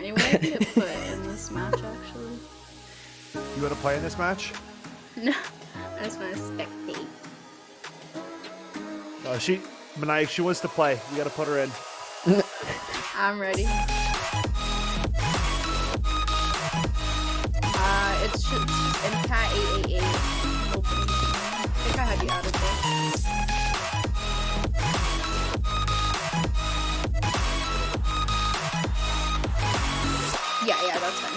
Anyone I can get put in this match, actually. You want to play in this match? No, I just want to spectate. Maniac, she wants to play. You got to put her in. I'm ready. It's Cat 888. I think I had you out of this. Yeah, that's fine.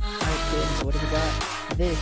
Alright, kids, what have we got? This.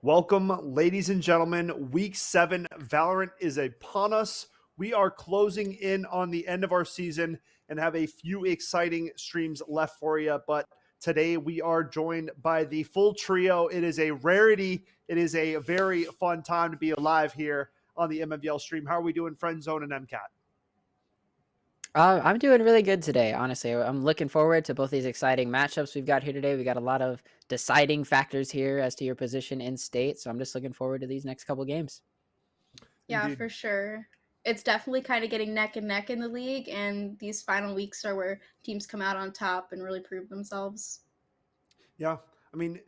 Welcome, ladies and gentlemen. Week 7 Valorant is upon us. We are closing in on the end of our season and have a few exciting streams left for you. But today we are joined by the full trio. It is a rarity. It is a very fun time to be alive here on the Mnvl stream. How are we doing, Friendzone and MCAT? I'm doing really good today, honestly. I'm looking forward to both these exciting matchups we've got here today. We got a lot of deciding factors here as to your position in state, so I'm just looking forward to these next couple games. Yeah, Indeed. for sure. It's definitely kind of getting neck and neck in the league, and these final weeks are where teams come out on top and really prove themselves. Yeah, I mean,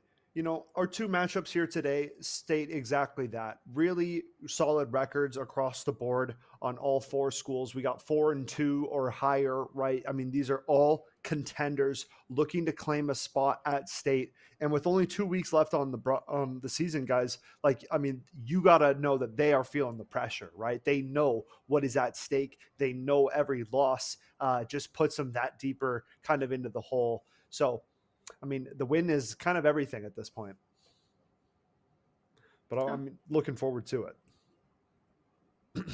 our two matchups here today state exactly that. Really solid records across the board on all four schools. We got 4-2 or higher, right? I mean, these are all contenders looking to claim a spot at state. And with only 2 weeks left on the season, guys, you got to know that they are feeling the pressure, right? They know what is at stake. They know every loss just puts them that deeper kind of into the hole. So, I mean, the win is kind of everything at this point. But I'm looking forward to it.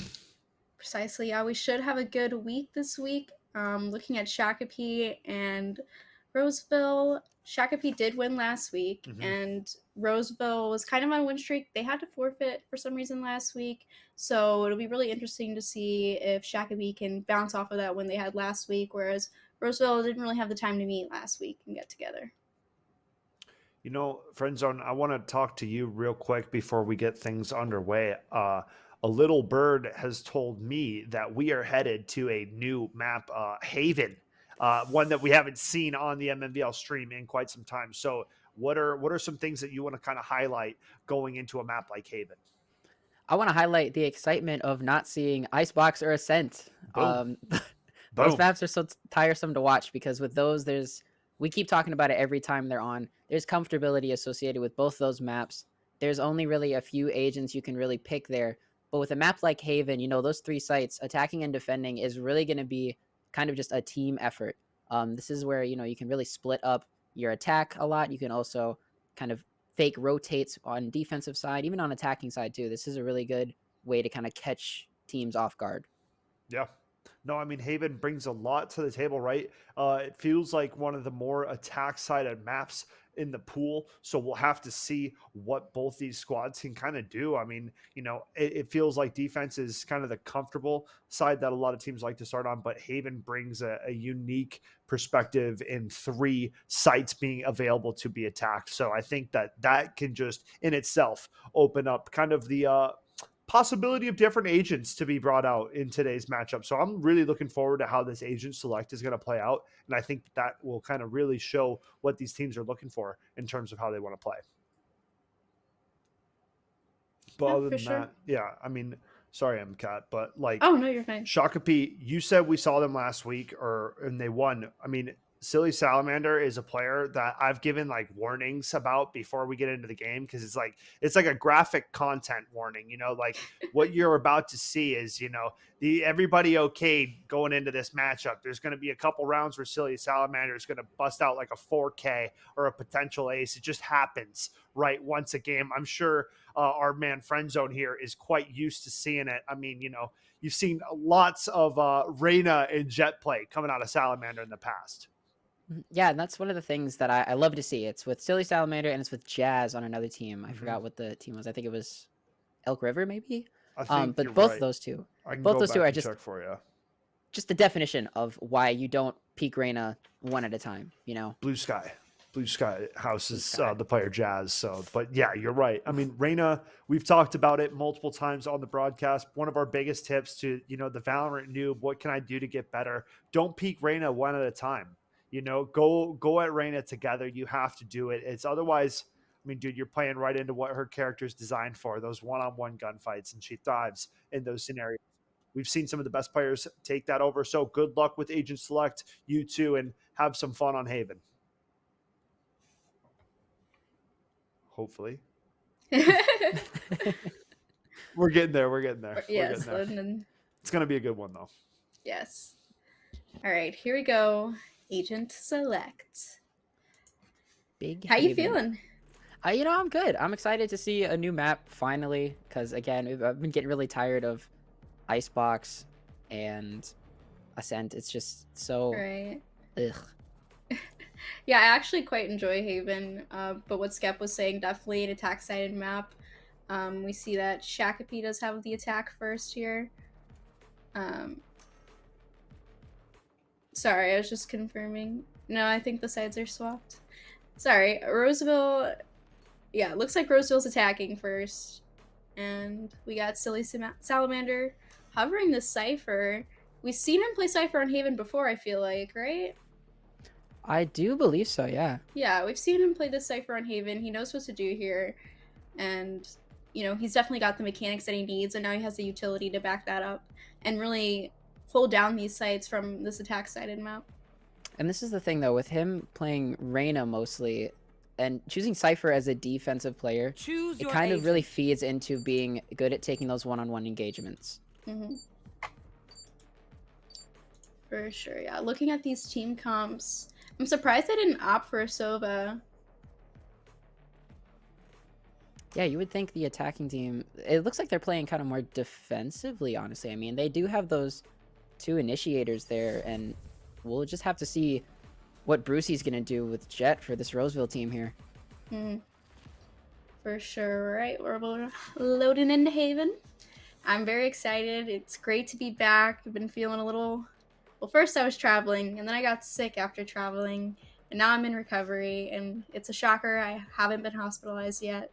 Precisely. Yeah, we should have a good week this week. Looking at Shakopee and Roseville. Shakopee did win last week, and Roseville was kind of on a win streak. They had to forfeit for some reason last week. So it'll be really interesting to see if Shakopee can bounce off of that win they had last week, whereas Roseville didn't really have the time to meet last week and get together. Friendzone, I want to talk to you real quick before we get things underway. A little bird has told me that we are headed to a new map, Haven, one that we haven't seen on the Mnvl stream in quite some time. So what are some things that you want to kind of highlight going into a map like Haven? I want to highlight the excitement of not seeing Icebox or Ascent. Those maps are so tiresome to watch because with those, we keep talking about it every time they're on. There's comfortability associated with both those maps. There's only really a few agents you can really pick there. But with a map like Haven, those three sites, attacking and defending, is really going to be kind of just a team effort. This is where, you can really split up your attack a lot. You can also kind of fake rotates on defensive side, even on attacking side too. This is a really good way to kind of catch teams off guard. Yeah. No, I mean, Haven brings a lot to the table, right? It feels like one of the more attack-sided maps in the pool. So we'll have to see what both these squads can kind of do. I mean, it feels like defense is kind of the comfortable side that a lot of teams like to start on, but Haven brings a unique perspective in 3 sites being available to be attacked. So I think that can just in itself open up kind of the possibility of different agents to be brought out in today's matchup. So I'm really looking forward to how this agent select is going to play out. And I think that will kind of really show what these teams are looking for in terms of how they want to play. But other than that, yeah, I mean, sorry, MCAT, but oh no, you're fine. Shakopee, you said we saw them last week and they won. I mean, Silly Salamander is a player that I've given like warnings about before we get into the game, because it's like a graphic content warning. Like what you're about to see is, the everybody okay going into this matchup. There's going to be a couple rounds where Silly Salamander is going to bust out like a 4K or a potential ace. It just happens right once a game. I'm sure our man Friendzone here is quite used to seeing it. I mean, you've seen lots of Reyna and Jet play coming out of Salamander in the past. Yeah, and that's one of the things that I love to see. It's with Silly Salamander and it's with Jazz on another team. I forgot what the team was. I think it was Elk River, maybe. I think But you're both right. those two, I can both go those two back are and check for you. just the definition of why you don't peak Reyna one at a time. Blue Sky houses Blue Sky. the player Jazz. So, but yeah, you're right. I mean, Reyna, we've talked about it multiple times on the broadcast. One of our biggest tips to the Valorant noob: what can I do to get better? Don't peak Reyna one at a time. Go at Reyna together. You have to do it. It's otherwise. I mean, dude, you're playing right into what her character's designed for, those one-on-one gunfights, and she thrives in those scenarios. We've seen some of the best players take that over. So good luck with Agent Select, you too, and have some fun on Haven. Hopefully. We're getting there. Yes. It's going to be a good one, though. Yes. All right, here we go. Agent Select. Big How Haven. You feeling? I'm good. I'm excited to see a new map finally, because again, I've been getting really tired of Icebox and Ascent. It's just so right. Ugh. Yeah, I actually quite enjoy Haven, but what Skep was saying, definitely an attack-sided map. We see that Shakopee does have the attack first here. Sorry, I was just confirming. No, I think the sides are swapped. Sorry, Roseville. Yeah, it looks like Roseville's attacking first. And we got Silly Salamander hovering the Cypher. We've seen him play Cypher on Haven before, I feel like, right? I do believe so, yeah. Yeah, we've seen him play this Cypher on Haven. He knows what to do here. And, he's definitely got the mechanics that he needs, and now he has the utility to back that up and really hold down these sites from this attack-sided map. And this is the thing, though, with him playing Reyna mostly, and choosing Cypher as a defensive player, it kind of really feeds into being good at taking those one-on-one engagements. Mm-hmm. For sure, yeah. Looking at these team comps, I'm surprised they didn't opt for a Sova. Yeah, you would think the attacking team... It looks like they're playing kind of more defensively, honestly. I mean, they do have those two initiators there, and we'll just have to see what Brucey's going to do with Jet for this Roseville team here. For sure, right? We're loading into Haven. I'm very excited. It's great to be back. I've been feeling a little... Well, first I was traveling, and then I got sick after traveling, and now I'm in recovery, and it's a shocker. I haven't been hospitalized yet.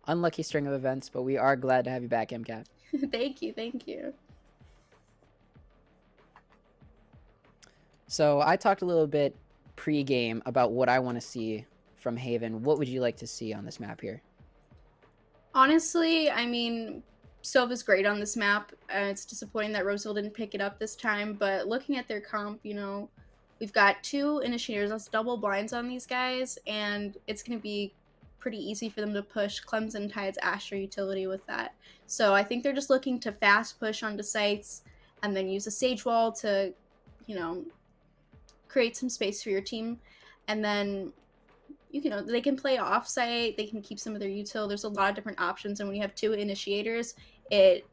Unlucky string of events, but we are glad to have you back, MCAT. Thank you. So I talked a little bit pre-game about what I want to see from Haven. What would you like to see on this map here? Honestly, I mean, Sova's great on this map. It's disappointing that Roseville didn't pick it up this time, but looking at their comp, we've got two initiators. That's double blinds on these guys, and it's going to be pretty easy for them to push Clemson Tide's Astra utility with that. So I think they're just looking to fast push onto sites and then use a Sage Wall to, create some space for your team. And then, they can play off-site. They can keep some of their util. There's a lot of different options. And when you have two initiators, it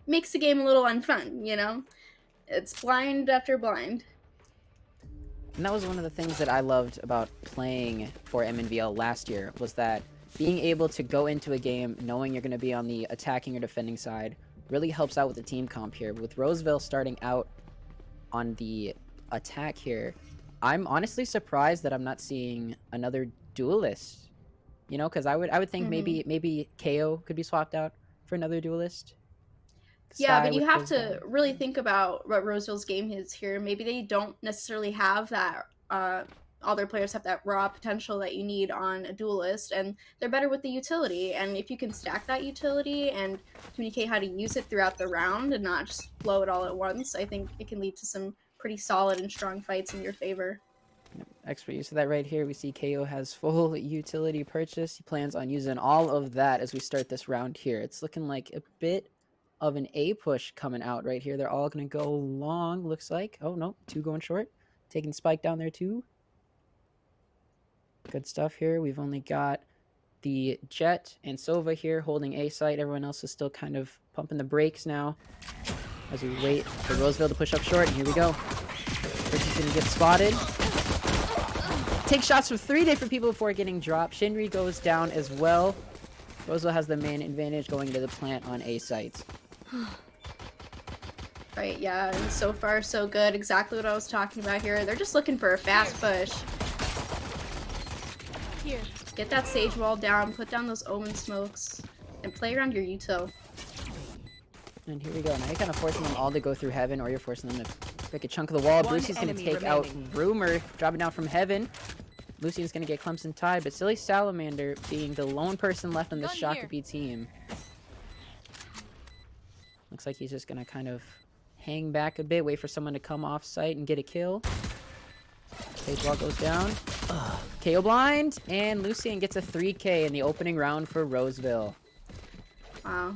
makes the game a little unfun, It's blind after blind. And that was one of the things that I loved about playing for Mnvl last year, was that being able to go into a game knowing you're going to be on the attacking or defending side really helps out with the team comp here. With Roseville starting out on the attack here, I'm honestly surprised that I'm not seeing another duelist, because I would think maybe KO could be swapped out for another duelist. Yeah, but you have to really think about what Roseville's game is here. Maybe they don't necessarily have that, all their players have that raw potential that you need on a duelist, and they're better with the utility. And if you can stack that utility and communicate how to use it throughout the round and not just blow it all at once, I think it can lead to some pretty solid and strong fights in your favor. Expert use of that right here. We see KO has full utility purchase. He plans on using all of that as we start this round here. It's looking like a bit of an A push coming out right here. They're all going to go long, looks like. Oh, no. 2 going short. Taking Spike down there, too. Good stuff here. We've only got the Jet and Sova here holding A site. Everyone else is still kind of pumping the brakes now as we wait for Roseville to push up short. And here we go. Richie's going to get spotted. Take shots from 3 different people before getting dropped. Shinri goes down as well. Roseville has the main advantage going into the plant on A site. Right, yeah, and so far so good. Exactly what I was talking about here. They're just looking for a fast push. Here. Get that sage wall down, put down those omen smokes, and play around your util. And here we go. Now you're kind of forcing them all to go through heaven, or you're forcing them to pick a chunk of the wall. Brucey's going to take out Rumor, dropping down from heaven. Lucian's going to get Clemson tied, but Silly Salamander being the lone person left on the Shakopee team. Looks like he's just going to kind of hang back a bit, wait for someone to come off site and get a kill. Sage wall goes down. KO blind, and Lucian gets a 3K in the opening round for Roseville. Wow.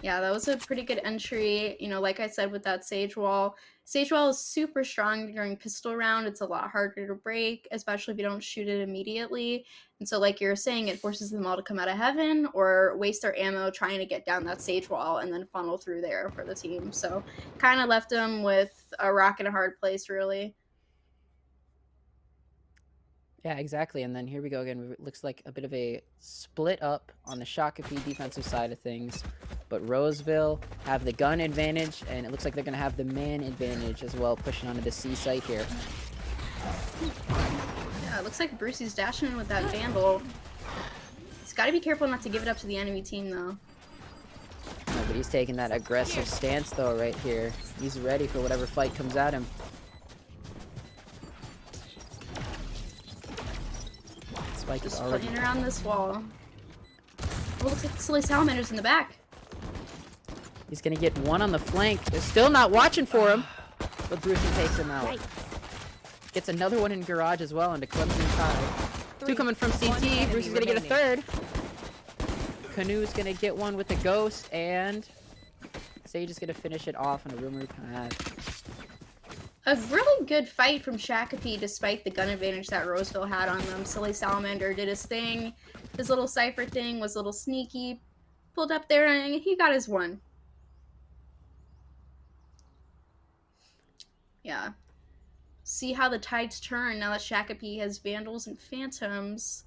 Yeah, that was a pretty good entry. You know, like I said with that Sage Wall. Sage Wall is super strong during pistol round. It's a lot harder to break, especially if you don't shoot it immediately. And so like you were saying, it forces them all to come out of heaven or waste their ammo trying to get down that Sage Wall and then funnel through there for the team. So kind of left them with a rock and a hard place, really. Yeah, exactly. And then here we go again. It looks like a bit of a split up on the Shakopee defensive side of things. But Roseville have the gun advantage, and it looks like they're going to have the man advantage as well, pushing onto the C site here. Yeah, it looks like Brucey's dashing in with that Vandal. He's got to be careful not to give it up to the enemy team, though. No, but he's taking that aggressive stance, though, right here. He's ready for whatever fight comes at him. Spike Just is already playing around this wall. Oh, looks like Silly Salamander's in the back. He's gonna get one on the flank. They're still not watching for him, but Brucey takes him out. Gets another one in garage as well into Clemson Tide. 2 coming from CT. Brucey's gonna get a 3rd. Canoe's gonna get one with the ghost, and Sage is gonna finish it off on a rumor path. A really good fight from Shakopee despite the gun advantage that Roseville had on them. Silly Salamander did his thing. His little Cypher thing was a little sneaky. Pulled up there and he got his one. Yeah. See how the tides turn now that Shakopee has Vandals and Phantoms.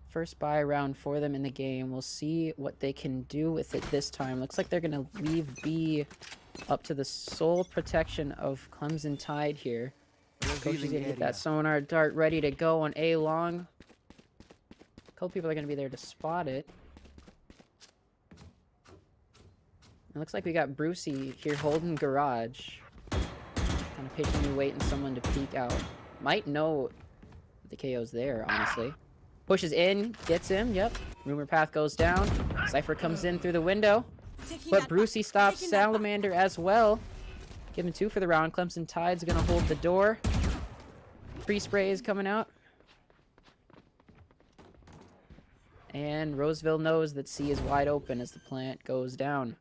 First buy round for them in the game. We'll see what they can do with it this time. Looks like they're gonna leave B up to the sole protection of Clemson Tide here. Coach is gonna get that sonar dart ready to go on A long. A couple people are gonna be there to spot it. It looks like we got Brucey here holding garage. Kind of patiently waiting someone to peek out. Might know the KO's there, honestly. Pushes in, gets him, yep. Rumor path goes down. Cypher comes in through the window. But Brucey stops Salamander as well. Give him 2 for the round. Clemson Tide's gonna hold the door. Free spray is coming out. And Roseville knows that C is wide open as the plant goes down.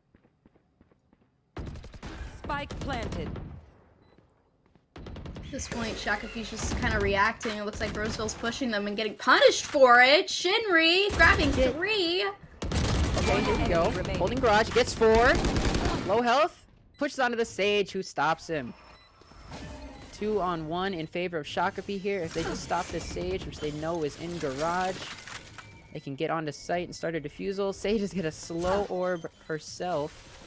Spike planted. At this point, Shakopee's just kind of reacting. It looks like Roseville's pushing them and getting punished for it. Shinri grabbing 3. Okay, here we go. Holding garage, gets 4. Low health. Pushes onto the Sage, who stops him. 2 on 1 in favor of Shakopee here. If they just stop this Sage, which they know is in garage, they can get onto site and start a defusal. Sage is gonna slow orb herself.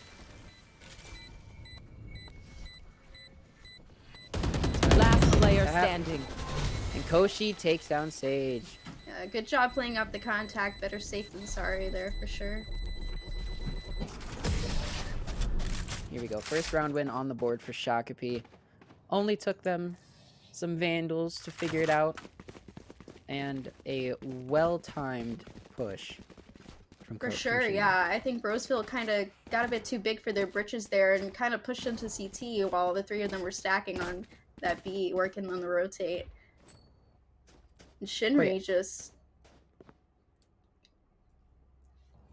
Last player standing. And Koshi takes down Sage. Yeah, good job playing up the contact. Better safe than sorry there for sure. Here we go. First round win on the board for Shakopee. Only took them some Vandals to figure it out. And a well-timed push from For From sure, Shinra. yeah. I think Roseville kind of got a bit too big for their britches there and kind of pushed into CT while the three of them were stacking on that B, working on the rotate. And Shinri just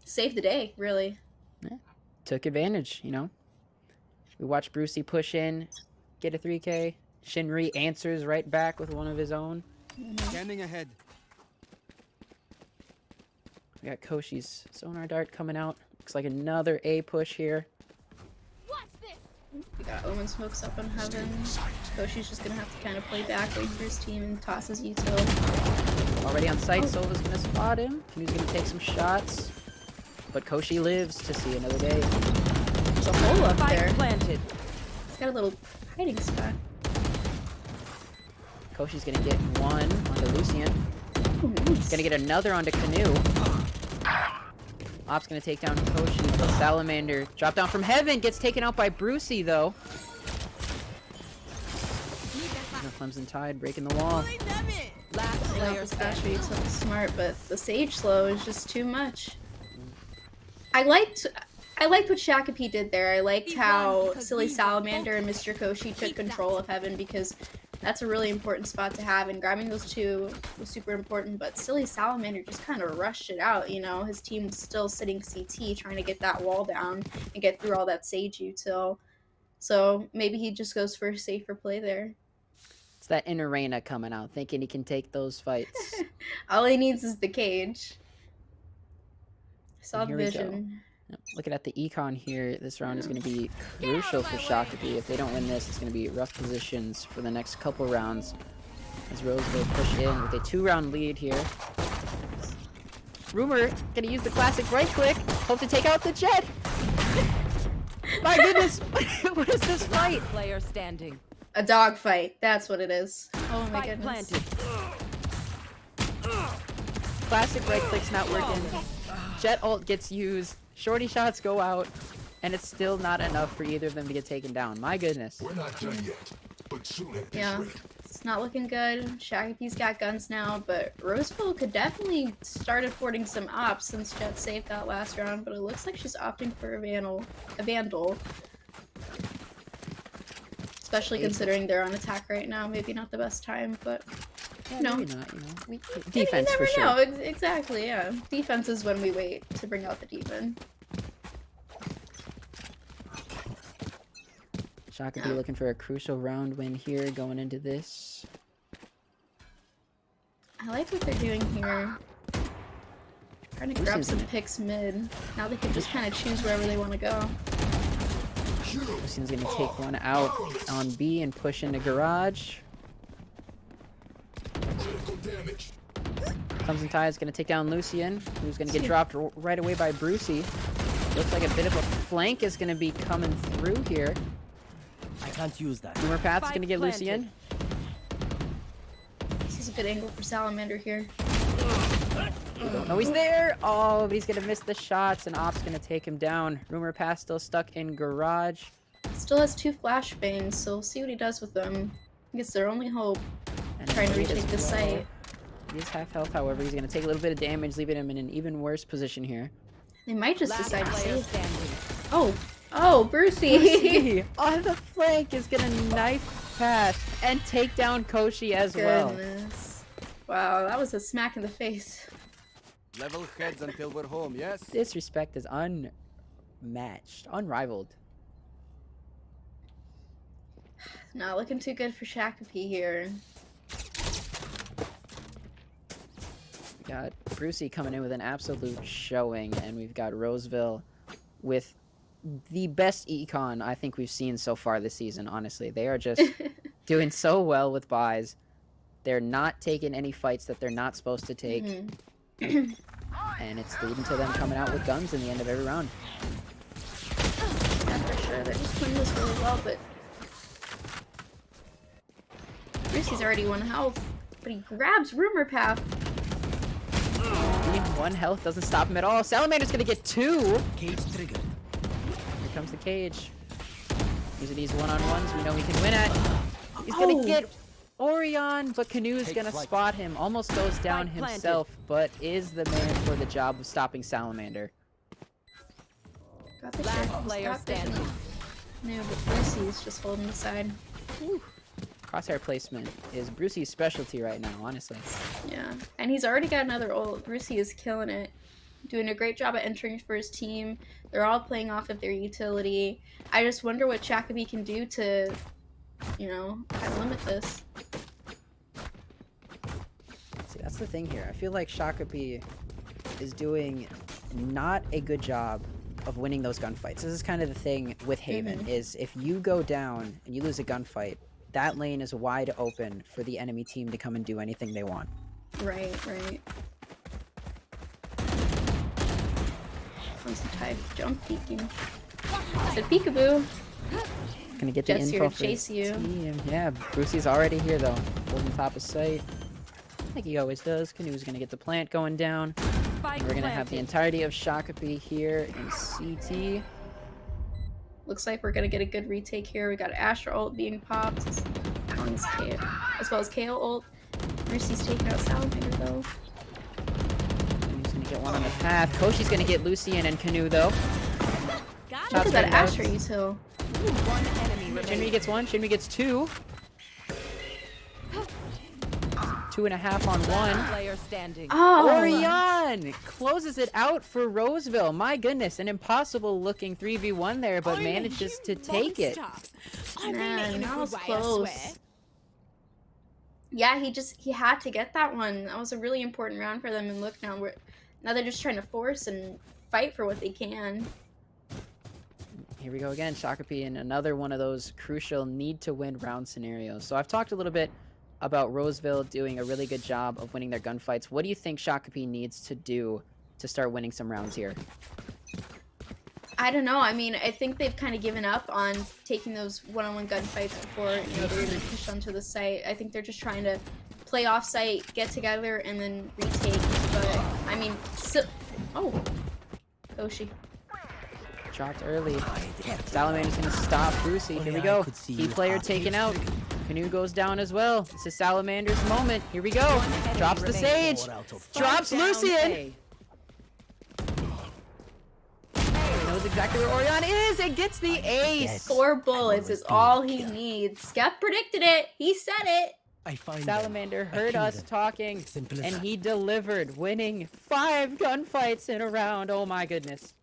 saved the day, really. Yeah. Took advantage, you know. We watched Brucey push in, get a 3K. Shinri answers right back with one of his own. Scanning ahead. We got Koshi's sonar dart coming out. Looks like another A push here. We got Omen smokes up on Heaven. Koshi's just gonna have to kind of play back, wait for his team, and toss his util. Already on site, Sova's gonna spot him. He's gonna take some shots. But Koshi lives to see another day. There's a hole up Spike there. planted. He's got a little hiding spot. Koshi's gonna get one onto Lucian. Oh, nice. Gonna get another onto Canoe. Op's gonna take down Koshi. Salamander drop down from Heaven. Gets taken out by Brucey though. Clemson Tide breaking the wall. Last player standing. Actually, it's smart, but the Sage slow is just too much. I liked what Shakopee did there. I liked how Silly Salamander and Mr. Koshi took control of Heaven because that's a really important spot to have, and grabbing those two was super important, but Silly Salamander just kind of rushed it out, you know? His team was still sitting CT trying to get that wall down and get through all that Sage util. So maybe he just goes for a safer play there. It's that inner Reyna coming out, thinking he can take those fights. All he needs is the cage. Saw And the here we go. vision. Yep, looking at the econ here, this round is going to be crucial for Shakopee. If they don't win this, it's going to be rough positions for the next couple rounds. As Rose will push in with a 2-round lead here. Rumor going to use the classic right click. Hope to take out the Jet. My goodness, what is this fight? Player standing. A dog fight. That's what it is. Oh my Spike goodness. planted. Classic right click's not working. Jet ult gets used. Shorty shots go out. And it's still not enough for either of them to get taken down. My goodness. We're not done yet, but soon at this Yeah, rate. it's not looking good. Shakopee's got guns now, but Roseville could definitely start affording some ops since Jet saved that last round, but it looks like she's opting for a Vandal. Especially considering they're on attack right now. Maybe not the best time, but Yeah, no. maybe not, you know. Defense you never for sure. know. Exactly, yeah. Defense is when we wait to bring out the demon. Shakopee looking for a crucial round win here going into this. I like what they're doing here. Trying to grab some picks mid. Now they can just kind of choose wherever they want to go. Lucian's gonna take one out on B and push into garage. Critical damage. Comes and Ties gonna take down Lucian, who's gonna get dropped right away by Brucey. Looks like a bit of a flank is gonna be coming through here. I can't use that. Rumor Path's gonna Spike get planted. Lucian. This is a good angle for Salamander here. Don't know he's there. Oh, but he's gonna miss the shots, and Op's gonna take him down. Rumor Path still stuck in garage. Still has 2 flashbangs, so we'll see what he does with them. I guess their only hope. And Trying to Blade retake as the well. site. He is half health, however, he's gonna take a little bit of damage, leaving him in an even worse position here. They might just Last decide to player save. standing. Oh, Brucey! Brucey on the flank is gonna knife Path and take down Koshi as well. Goodness. Wow, that was a smack in the face. Level heads until we're home, yes? Disrespect is unmatched, unrivaled. Not looking too good for Shakopee here. We got Brucey coming in with an absolute showing, and we've got Roseville with the best econ I think we've seen so far this season, honestly. They are just doing so well with buys. They're not taking any fights that they're not supposed to take. And it's leading to them coming out with guns in the end of every round. Yeah, for sure. They're just playing this really well, but Brucey's already 1 health, but he grabs Rumor Path. Being 1 health doesn't stop him at all. Salamander's gonna get 2. Cage triggered. Here comes the cage. These are these one-on-ones we know we can win at. He's gonna get Orion, but Canu's Take gonna flight. spot him. Almost goes down Spike planted. himself, but is the man for the job of stopping Salamander. Got the Last shit. player Stop pushing standing. it. No, but Brucey's just holding the side. Crosshair placement is Brucey's specialty right now, honestly. Yeah, and he's already got another ult. Brucey is killing it. Doing a great job at entering for his team. They're all playing off of their utility. I just wonder what Shakabee can do to, you know, kind of limit this. See, that's the thing here. I feel like Shakabee is doing not a good job of winning those gunfights. This is kind of the thing with Haven, is if you go down and you lose a gunfight, that lane is wide open for the enemy team to come and do anything they want. Right, right. Tide jump peeking. I said peekaboo. Gonna get the Jet's here info to for chase his you. team. Yeah, Brucey's already here though. Holding top of sight. Like he always does. Canu's gonna get the plant going down. Spike And we're gonna have the planted. entirety of Shakabee here in CT. Looks like we're gonna get a good retake here. We got Astra ult being popped, as well as KO ult. Brucey's taking out Salamander though. Canu's gonna get one on the path. Koshi's gonna get Lucian and Canu though. Got Look Shots at that getting out. Astra util. one enemy Shinri remaining. gets one. Shinri gets two. 2.5 on one. Player standing. Oh! Orion closes it out for Roseville. My goodness, an impossible looking 3v1 there, but manages to take it. Man, that was close. Yeah, he had to get that one. That was a really important round for them. And look now, now they're just trying to force and fight for what they can. Here we go again, Shakabee in another one of those crucial need to win round scenarios. So I've talked a little bit about Roseville doing a really good job of winning their gunfights. What do you think Shakabee needs to do to start winning some rounds here? I don't know. I mean, I think they've kind of given up on taking those one-on-one gunfights before, you know, they're going to push onto the site. I think they're just trying to play off-site, get together, and then retake. But, I mean, oh. Koshi. Dropped early. Salamander's gonna stop Brucey. Here we go. Key player taken out. Canu goes down as well. This is Salamander's moment. Here we go. Drops the Sage. Drops Lucian. Knows exactly where Orion is. It gets the ace. 4 bullets is all he needs. Skep predicted it. He said it. I find Salamander them. I heard kill us them. talking, Simple as and that. he delivered, winning 5 gunfights in a round. Oh my goodness.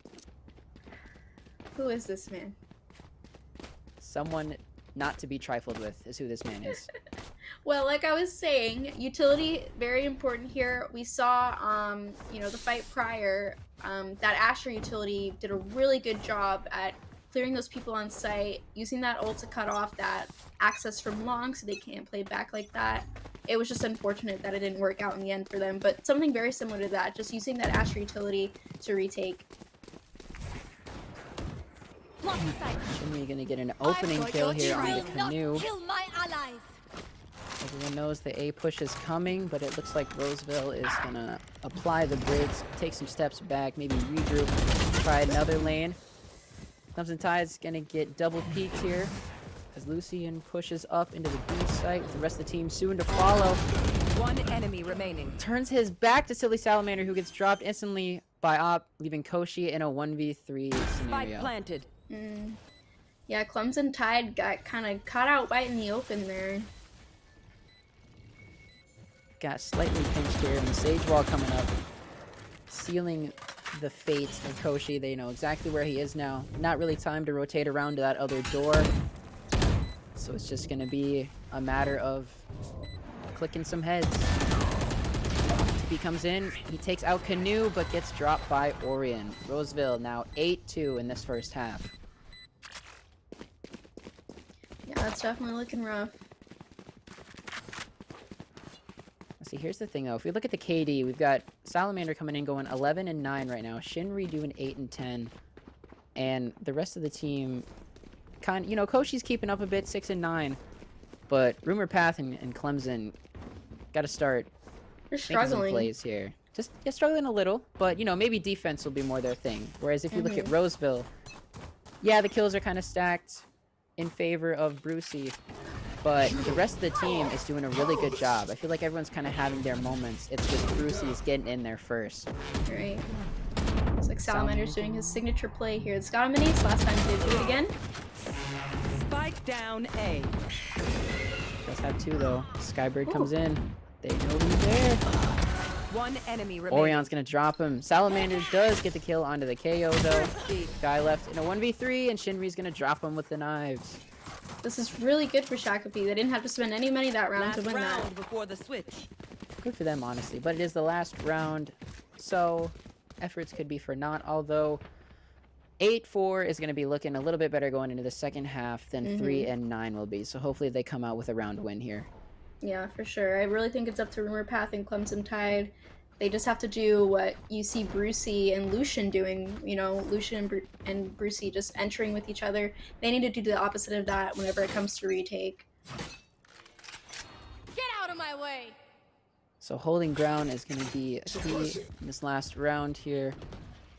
Who is this man? Someone not to be trifled with is who this man is. Well, like I was saying, utility very important here. We saw, you know, the fight prior. That Asher utility did a really good job at clearing those people on site, using that ult to cut off that access from long, so they can't play back like that. It was just unfortunate that it didn't work out in the end for them. But something very similar to that, just using that Asher utility to retake. Shinri gonna get an opening kill here on the Canu. Everyone knows the A push is coming, but it looks like Roseville is gonna apply the bridge, take some steps back, maybe regroup, try another lane. Clemson Tide's gonna get double peeked here as Lucian pushes up into the B site with the rest of the team soon to follow. One enemy remaining. Turns his back to Silly Salamander, who gets dropped instantly by Op, leaving Koshi in a 1v3 Spike scenario. planted. Yeah, Clemson Tide got kind of caught out right in the open there. Got slightly pinched here, and the Sage Wall coming up, sealing the fate of Koshi. They know exactly where he is now. Not really time to rotate around to that other door. So it's just going to be a matter of clicking some heads. He comes in, he takes out Canu, but gets dropped by Orion. Roseville now 8-2 in this first half. Yeah, that's definitely looking rough. See, here's the thing though. If we look at the KD, we've got Salamander coming in going 11 and 9 right now. Shinri doing 8 and 10, and the rest of the team, you know, Koshi's keeping up a bit, 6 and 9, but Rumor Path and Clemson got to start They're making some struggling. plays here. Just struggling a little, but you know, maybe defense will be more their thing. Whereas if you look at Roseville, yeah, the kills are kind of stacked in favor of Brucey. but the rest of the team is doing a really good job. I feel like everyone's kind of having their moments. It's just Brucey's getting in there first. Right. Looks like Salamander's doing his signature play here. It's got him an ace last time, so they do it again. Spike down A. Does have two though. Skybird comes in. They know he's there. One enemy remaining. Orion's gonna drop him. Salamander does get the kill onto the KO though. Guy left in a 1v3, and Shinri's gonna drop him with the knives. This is really good for Shaka P. They didn't have to spend any money that round to Last win round that. before the switch. Good for them, honestly. But it is the last round, so efforts could be for naught. Although 8-4 is going to be looking a little bit better going into the second half than 3 and 9 will be. So hopefully they come out with a round win here. Yeah, for sure. I really think it's up to Rumor Path and Clemson Tide. They just have to do what you see Brucey and Lucian doing. You know, Lucian and Brucey just entering with each other. They need to do the opposite of that whenever it comes to retake. Get out of my way! So holding ground is going to be a key in this last round here.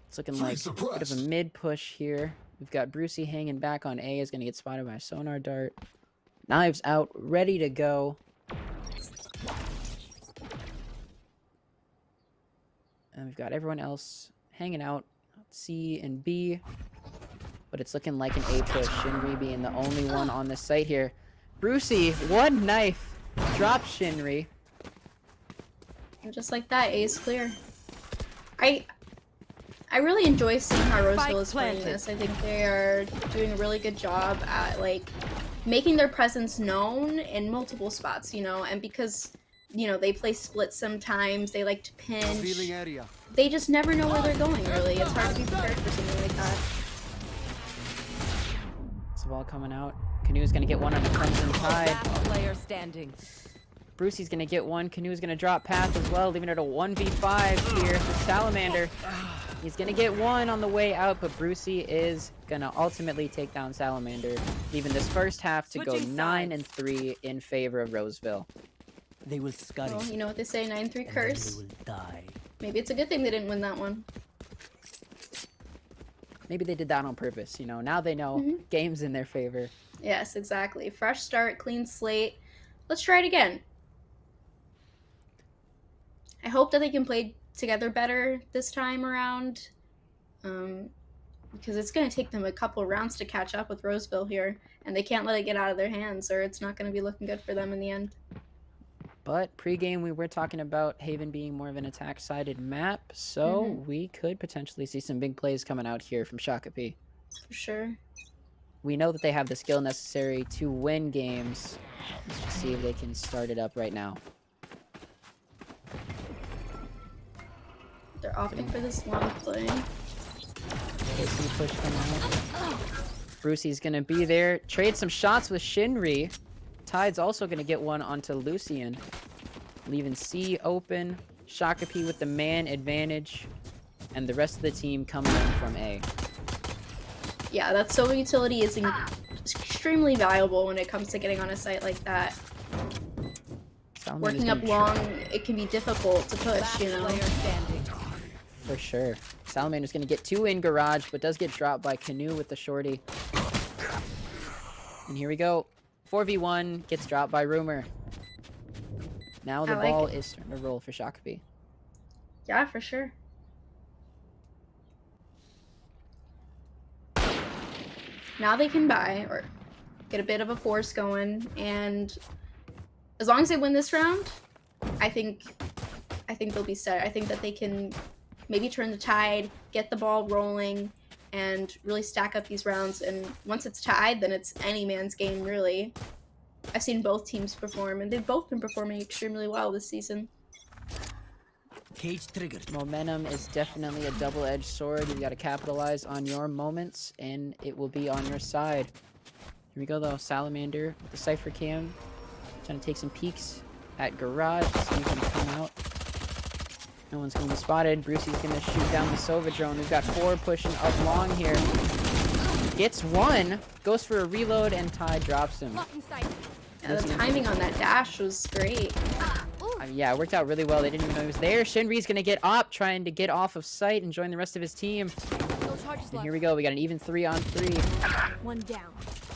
It's looking like a bit of a mid push here. We've got Brucey hanging back on A. Is going to get spotted by a sonar dart. Knives out, ready to go. And we've got everyone else hanging out, C and B. But it's looking like an A push. Shinri being the only one on the site here. Brucey, one knife, drops Shinri. And just like that, A is clear. I really enjoy seeing how Roseville is playing this. I think they are doing a really good job at like making their presence known in multiple spots, you know, and because you know they play split sometimes, they like to pinch. Revealing area. They just never know where they're going. Really, it's hard to be prepared for something like that. It's the ball coming out. Canoe's gonna get one on the Clemson Tide. Last player standing. Brucey's gonna get one. Canoe's gonna drop Path as well, leaving it a 1v5 here for Salamander. He's gonna get one on the way out, but Brucey is gonna ultimately take down Salamander, leaving this first half to go Switching 9-3 in favor of Roseville. They will scurry. Well, you know what they say, 9-3 They curse. will die. Maybe it's a good thing they didn't win that one. Maybe they did that on purpose, you know. Now they know game's in their favor. Yes, exactly. Fresh start, clean slate. Let's try it again. I hope that they can play together better this time around, because it's going to take them a couple rounds to catch up with Roseville here, and they can't let it get out of their hands, or it's not going to be looking good for them in the end. But pregame, we were talking about Haven being more of an attack-sided map, so we could potentially see some big plays coming out here from Shaka P. For sure. We know that they have the skill necessary to win games. Let's just see if they can start it up right now. They're opting for this long play. KC push coming out. Brucey's gonna be there. Trade some shots with Shinri. Tide's also gonna get one onto Lucian. Leaving C open. Shaka P with the man advantage. And the rest of the team coming in from A. Yeah, that solo utility is extremely valuable when it comes to getting on a site like that. Salamander's Working up gonna long, it can be difficult to push, Last you know. player standing. For sure. Salamander's gonna get two in garage, but does get dropped by Canoe with the shorty. And here we go. 4v1 gets dropped by Rumor. Now the ball is starting to roll for Shaka P. Yeah, for sure. Now they can buy or get a bit of a force going, and as long as they win this round, I think they'll be set. I think that they can maybe turn the tide, get the ball rolling, and really stack up these rounds. And once it's tied, then it's any man's game, really. I've seen both teams perform, and they've both been performing extremely well this season. Cage triggered. Momentum is definitely a double-edged sword. You've got to capitalize on your moments, and it will be on your side. Here we go, though. Salamander with the Cypher Cam. Trying to take some peeks at Garage to see if he can come out. No one's going to be spotted. Brucey's going to shoot down the Sova drone. We've got 4 pushing up long here. Gets one. Goes for a reload, and Tide drops him. Yeah, the timing on that dash was great. Yeah, it worked out really well. They didn't even know he was there. Shinri's going to get up, trying to get off of sight and join the rest of his team. And here we go. We got an even 3-on-3. One down.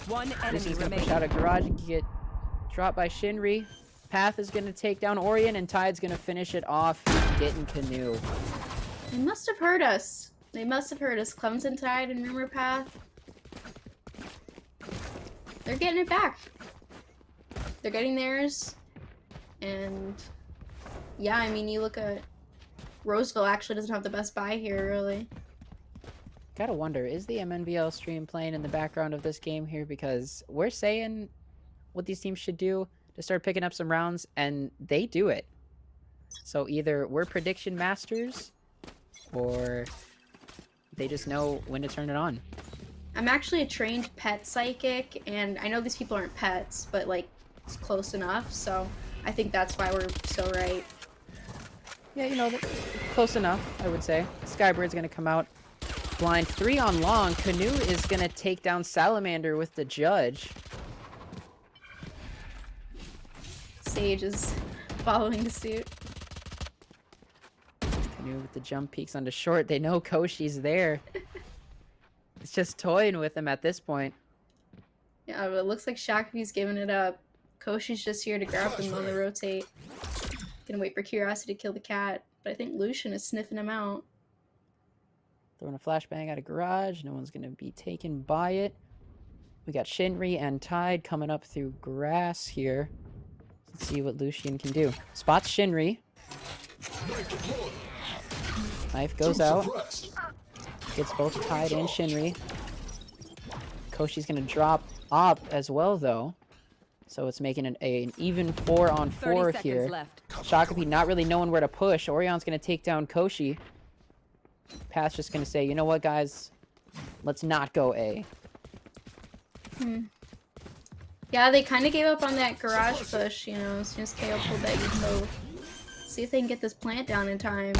One enemy Brucey's going to push remaining. out a Garage and get Drop by Shinri. Path is going to take down Orion, and Tide's going to finish it off, getting Canoe. They must have heard us. They must have heard us. Clemson Tide and Rumor Path. They're getting it back. They're getting theirs. And yeah, I mean, you look at Roseville actually doesn't have the best buy here, really. Gotta wonder, is the Mnvl stream playing in the background of this game here? Because we're saying what these teams should do to start picking up some rounds, and they do it. So either we're prediction masters, or they just know when to turn it on. I'm actually a trained pet psychic, and I know these people aren't pets, but like it's close enough, so I think that's why we're so right. Yeah, you know, close enough, I would say. Skybird's gonna come out. Blind 3 on long. Canoe is gonna take down Salamander with the judge. Sage is following suit. Canoe with the jump peaks onto short. They know Koshi's there. It's just toying with him at this point. Yeah, but it looks like Shakapi's giving it up. Koshi's just here to grab him on the rotate. Gonna wait for Curiosity to kill the cat, but I think Lucian is sniffing him out. Throwing a flashbang at a garage. No one's gonna be taken by it. We got Shinri and Tide coming up through grass here. Let's see what Lucian can do. Spots Shinri. Knife goes out. Gets both Tide and Shinri. Koshi's gonna drop Op as well, though. So it's making an even 4-on-4 here. Shakapi not really knowing where to push. Orion's gonna take down Koshi. Path's just gonna say, you know what, guys? Let's not go A. Yeah, they kind of gave up on that garage push, you know, as soon as KO pulled that util. See if they can get this plant down in time.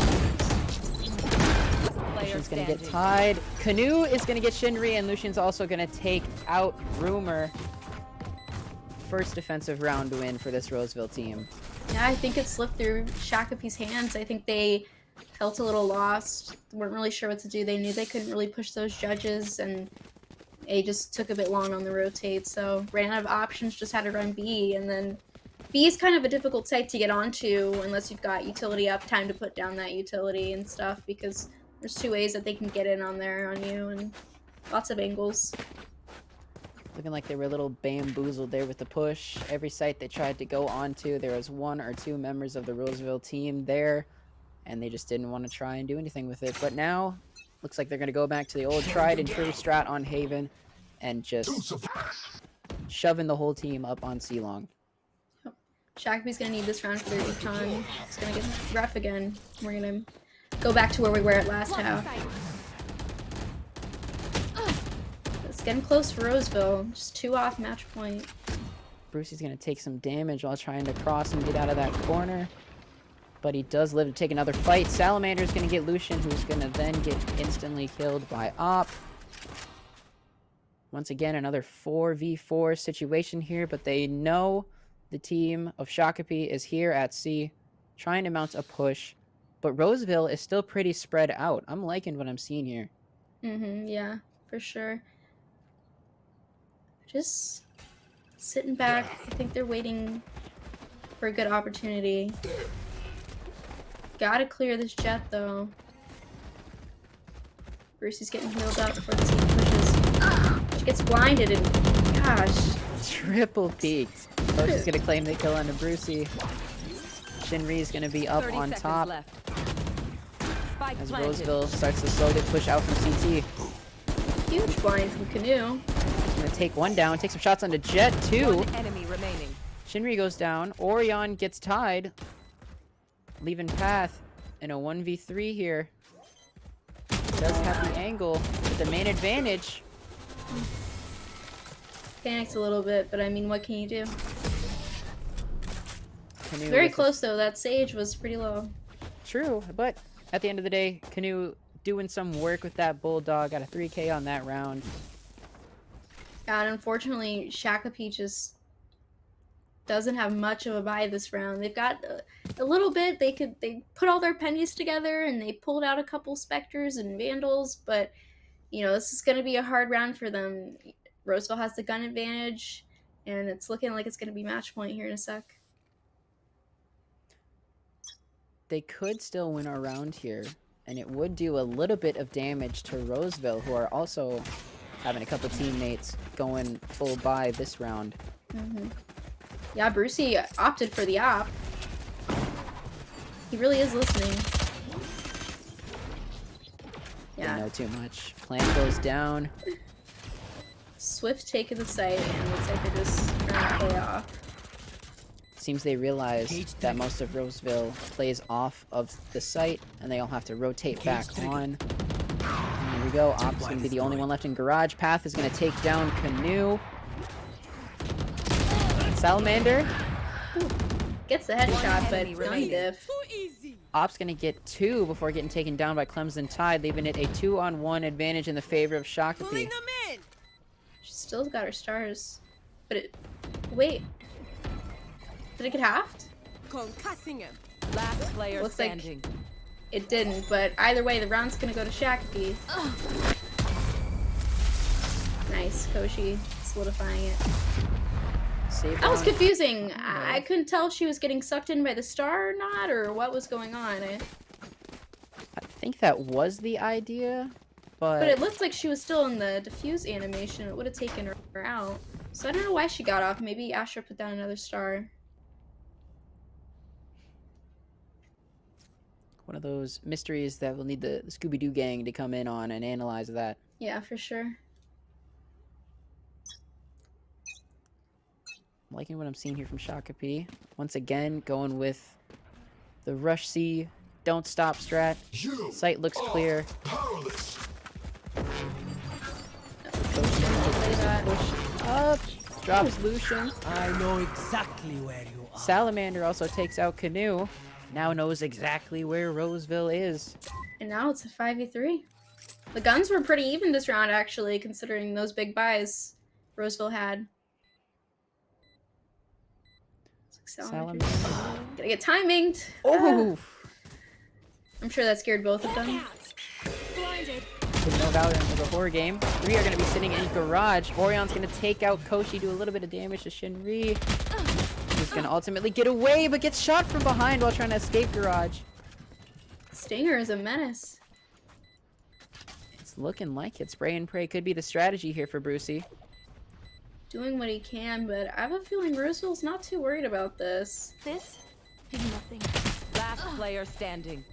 Lucian's gonna get Tied. Canoe is gonna get Shinri, and Lucian's also gonna take out Rumor. First defensive round win for this Roseville team. Yeah, I think it slipped through Shakapi's hands. I think they felt a little lost, weren't really sure what to do. They knew they couldn't really push those judges, and A just took a bit long on the rotate, so ran out of options, just had to run B, and then B is kind of a difficult site to get onto unless you've got utility up, time to put down that utility and stuff, because there's 2 ways that they can get in on there on you, and lots of angles. Looking like they were a little bamboozled there with the push. Every site they tried to go onto, there was 1 or 2 members of the Roseville team there, and they just didn't want to try and do anything with it. But now, looks like they're going to go back to the old tried and true strat on Haven and just shoving the whole team up on C-Long. Shakapi's going to need this round for their econ. It's going to get rough again. We're going to go back to where we were at last half. It's getting close for Roseville. Just 2 off match point. Brucey's going to take some damage while trying to cross and get out of that corner. But he does live to take another fight. Salamander's going to get Lucian, who's going to then get instantly killed by Op. Once again, another 4v4 situation here, but they know the team of Shakapi is here at C, trying to mount a push. But Roseville is still pretty spread out. I'm liking what I'm seeing here. Yeah, for sure. Just sitting back. I think they're waiting for a good opportunity. Gotta clear this jet, though. Brucey's getting healed up before the team pushes. She gets blinded and, gosh. Triple peaked. Koshi's gonna claim the kill onto Brucey. Shinri's gonna be up on top as Roseville starts to slowly push out from CT. Huge blind from Canoe. He's gonna take 1 down, take some shots onto Jet too. 1 enemy remaining. Shinri goes down. Orion gets tied, leaving Path in a 1v3 here. Does have the angle with the main advantage. Panics a little bit, but I mean, what can you do? Canoe Very with close, though. That Sage was pretty low. True, but at the end of the day, Canoe doing some work with that Bulldog. Got a 3K on that round. And unfortunately, Shakapi just doesn't have much of a buy this round. They've got a little bit. They put all their pennies together and they pulled out a couple Spectres and Vandals, but you know, this is going to be a hard round for them. Roseville has the gun advantage. and it's looking like it's going to be match point here in a sec. They could still win our round here, and it would do a little bit of damage to Roseville, who are also having a couple teammates going full buy this round. Yeah, Brucey opted for the op. He really is listening. Didn't know too much. Plan goes down. Swift taking the site, and looks like they're just trying to play off. Seems they realize that most of Roseville plays off of the site, and they all have to rotate back on. And here we go. Op's gonna be the only one left in garage. Path is gonna take down Canoe. Salamander. Ooh, gets the headshot, but enemy no remaining. diff. Op's gonna get 2 before getting taken down by Clemson Tide, leaving it a 2-on-1 advantage in the favor of Shakopee. She still got her stars. But it... Wait. Did it get halved? Last player Looks like- standing. It didn't, but either way, the round's gonna go to Shakopee. Nice, Koshi solidifying it. Save That was round. confusing. I couldn't tell if she was getting sucked in by the star or not, or what was going on. I think that was the idea, But it looked like she was still in the diffuse animation. It would have taken her out. So I don't know why she got off. Maybe Asher put down another star. one of those mysteries that we'll need the Scooby-Doo gang to come in on and analyze that. Yeah, for sure. I'm liking what I'm seeing here from Shakopee. Once again, going with the Rush C, don't stop strat. You Site looks are clear. powerless. Play that. Push up, drops Lucian. I know exactly where you are. Salamander also takes out Canoe. Now knows exactly where Roseville is. And now it's a 5v3. The guns were pretty even this round, actually, considering those big buys Roseville had. Salamander. Gonna get timinged. Oh! I'm sure that scared both of them. With no Valorant for the horror game. 3 are going to be sitting in garage. Orion's going to take out Koshi, do a little bit of damage to Shinri. He's going to ultimately get away, but gets shot from behind while trying to escape garage. Stinger is a menace. It's looking like it. Spray and pray could be the strategy here for Brucey. Doing what he can, but I have a feeling Roseville's not too worried about this. This is nothing. Last player standing.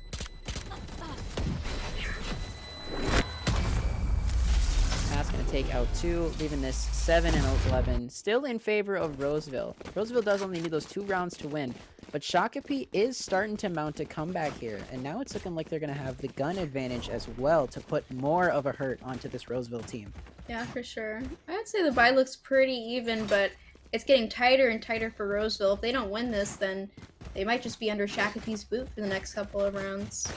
Pat's going to take out 2, leaving this 7 and 11. Still in favor of Roseville. Roseville does only need those 2 rounds to win. But Shakopee is starting to mount a comeback here. And now it's looking like they're going to have the gun advantage as well to put more of a hurt onto this Roseville team. Yeah, for sure. I would say the buy looks pretty even, but it's getting tighter and tighter for Roseville. If they don't win this, then they might just be under Shakopee's boot for the next couple of rounds.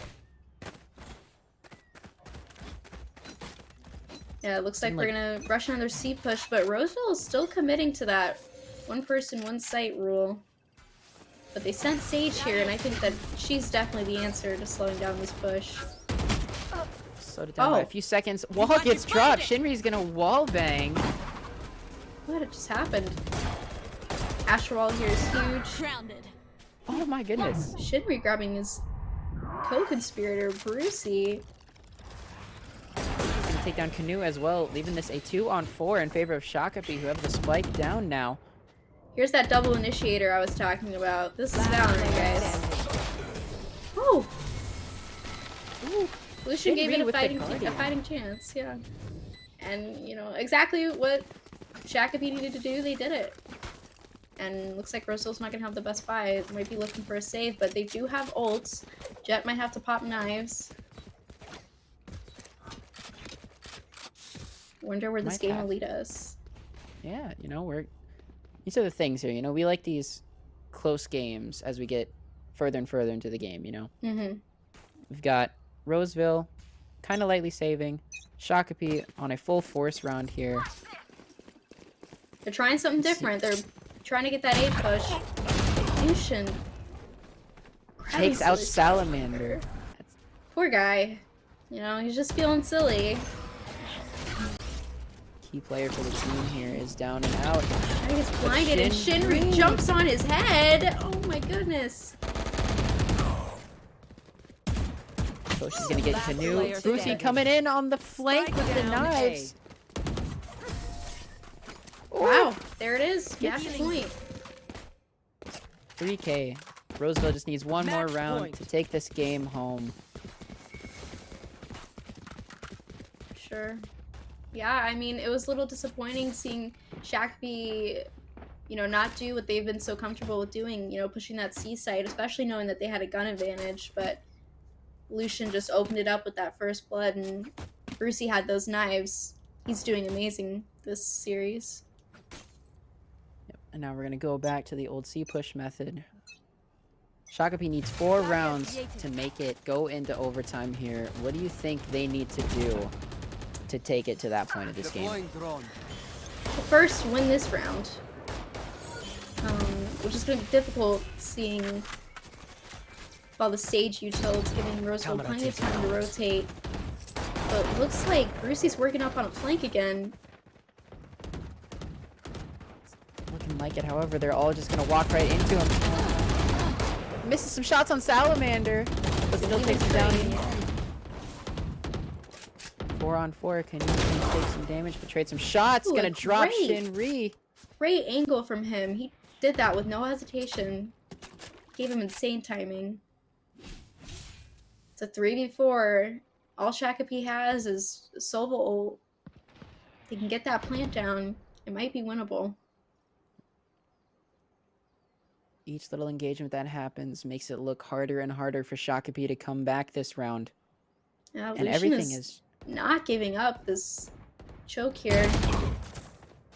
Yeah, it looks like we're gonna rush another C push, but Roseville is still committing to that one person, one site rule. But they sent Sage here, and I think that she's definitely the answer to slowing down this push. Slowed it down by a few seconds. Wall gets dropped. Shinri's gonna wall bang. What just happened? Asher wall here is huge. Grounded. Oh my goodness. Shinri grabbing his co-conspirator, Brucey. Gonna take down Canoe as well, leaving this a 2-on-4 in favor of Shakopee, who have the spike down now. Here's that double initiator I was talking about. This is Valorant, guys. Oh! Ooh. Lucian gave it with the a fighting chance, yeah. And, you know, exactly what Shakopee needed to do, they did it. And looks like Roseville's not gonna have the best buy. They might be looking for a save, but they do have ults. Jet might have to pop knives. Wonder where this game will lead us. Yeah, you know, these are the things here, you know, we like these close games as we get further and further into the game, you know. Mm-hmm. We've got Roseville kind of lightly saving, Shakopee on a full force round here. They're trying something different. They're trying to get that A push. Lucian Takes out Salamander. Poor guy. You know, he's just feeling silly. Key player for the team here is down and out. He gets blinded and Shinri jumps on his head. Oh my goodness. So she's gonna get Last Canoe. player Brucey standing. coming in on the flank Strike with the down knives. Wow, there it is. Match point. 3K. Roseville just needs one more Match round point. to take this game home. Sure. Yeah, I mean, it was a little disappointing seeing Shakopee, you know, not do what they've been so comfortable with doing, you know, pushing that C site, especially knowing that they had a gun advantage, but Lucian just opened it up with that first blood, and Brucey had those knives. He's doing amazing this series. Yep. And now we're gonna go back to the old C push method. Shakopee needs 4 rounds to make it go into overtime here. What do you think they need to do to take it to that point of this game? Well, first, win this round, which is going to be difficult seeing while the stage util's giving Roseville plenty of time to rotate. But it looks like Brucey's working up on a flank again. Looking like it, however, they're all just gonna walk right into him. Misses some shots on Salamander, but still takes him down in the end. 4 on 4, can take some damage, but trade some shots. Ooh, Gonna drop great. Shinri. Great angle from him. He did that with no hesitation. Gave him insane timing. It's a 3v4. All Shakopee has is Sova ult. If they can get that plant down, it might be winnable. Each little engagement that happens makes it look harder and harder for Shakopee to come back this round. Now, And Lucian everything is is not giving up this choke here.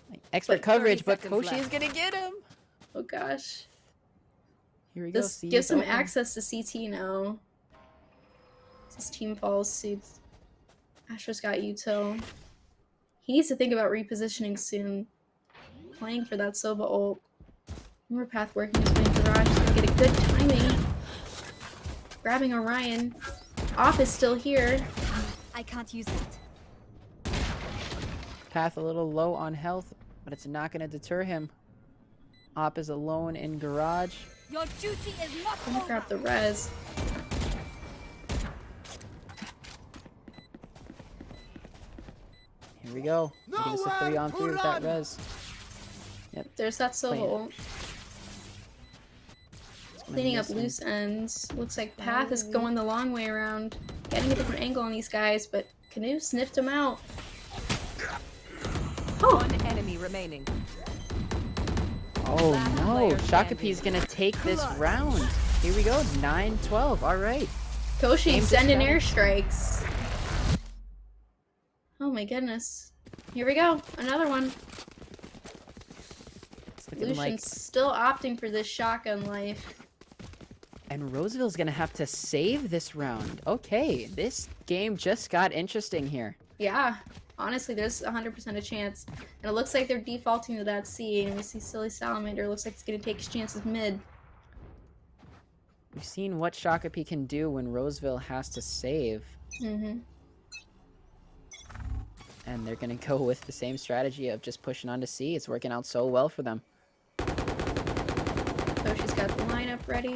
like, expert But coverage, 30 but seconds Koshi is left. gonna get him. Oh gosh. Here we go. This C gives is him open. access to CT now. His team falls suit. Astra's got util. He needs to think about repositioning soon. Playing for that Sova ult. Remember Path working his way in garage. He's gonna get a good timing. Grabbing Orion. Off is still here. I can't use it. Path a little low on health, but it's not gonna deter him. Op is alone in garage. Your duty is not Gonna over. grab the res. Here we go. Give us a 3 on 3 with that res. There's that Sova Playing it. ult. Cleaning up loose ends. Looks like Path is going the long way around. Getting a different angle on these guys, but Canoe sniffed him out. Oh! One enemy remaining. Oh Last no, player Shakopee's standing. gonna take this round. Here we go, 9-12. All right. Koshi Aim sending discounted. airstrikes. Oh my goodness. Here we go. Another one. It's looking Lucian's like, still opting for this shotgun life. and Roseville's gonna have to save this round. Okay, this game just got interesting here. Yeah. Honestly, there's 100% a chance. And it looks like they're defaulting to that C, and we see Silly Salamander. Looks like he's going to take his chances mid. We've seen what Shakopee can do when Roseville has to save, Mm-hmm. and they're gonna go with the same strategy of just pushing on to C. It's working out so well for them. Koshi's got the lineup ready.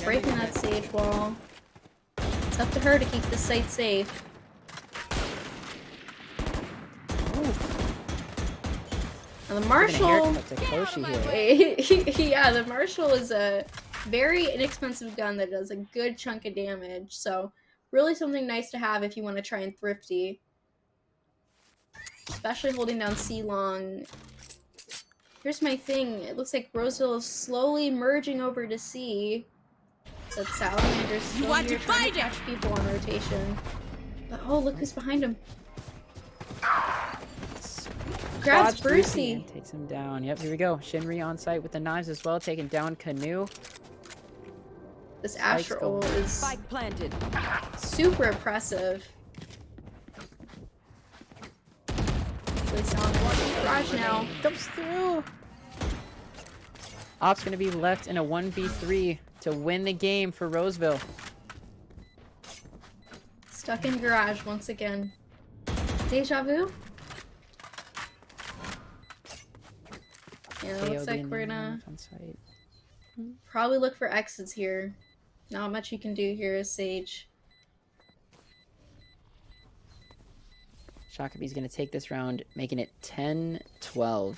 Breaking that sage wall. It's up to her to keep the site safe. Now the Marshall... Haircut to Koshi here. yeah, the Marshall is a very inexpensive gun that does a good chunk of damage. So really something nice to have if you want to try and thrifty. Especially holding down C long. Here's my thing. It looks like Roseville is slowly merging over to C. But Salamander's still here trying to catch people on rotation. But oh, look who's behind him. Grabs Dodge Brucey. and takes him down. Yep, here we go. Shinri on site with the knives as well, taking down Canoe. This Spike's Astra going. ult is Spike planted. super impressive. Really Salamander garage now. Comes through. Op's gonna be left in a 1v3 to win the game for Roseville. Stuck in garage once again. Deja vu? Yeah, it looks AOD like in we're the gonna on site. probably look for exits here. Not much you can do here as Sage. Shakabee's going to take this round, making it 10-12.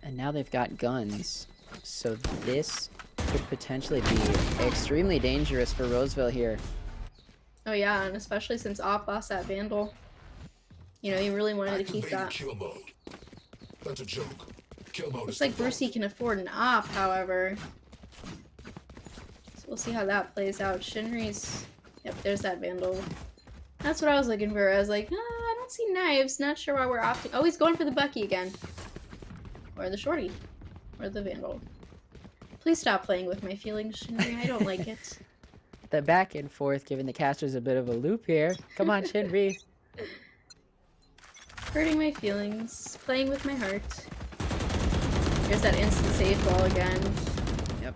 And now they've got guns. So this could potentially be extremely dangerous for Roseville here. Oh yeah, and especially since Op lost that Vandal. You know, you really wanted to keep Activating that. kill mode. That's a joke. Kill mode Looks is like default. Brucey can afford an Op, however. So we'll see how that plays out. Shinri's... Yep, there's that Vandal. That's what I was looking for. I was like, I don't see knives. Not sure why we're opting. Oh, he's going for the Bucky again. Or the Shorty. Or the Vandal. Please stop playing with my feelings, Shinri. I don't like it. The back and forth giving the casters a bit of a loop here. Come on, Shinri. Hurting my feelings. Playing with my heart. There's that instant save ball again. Yep.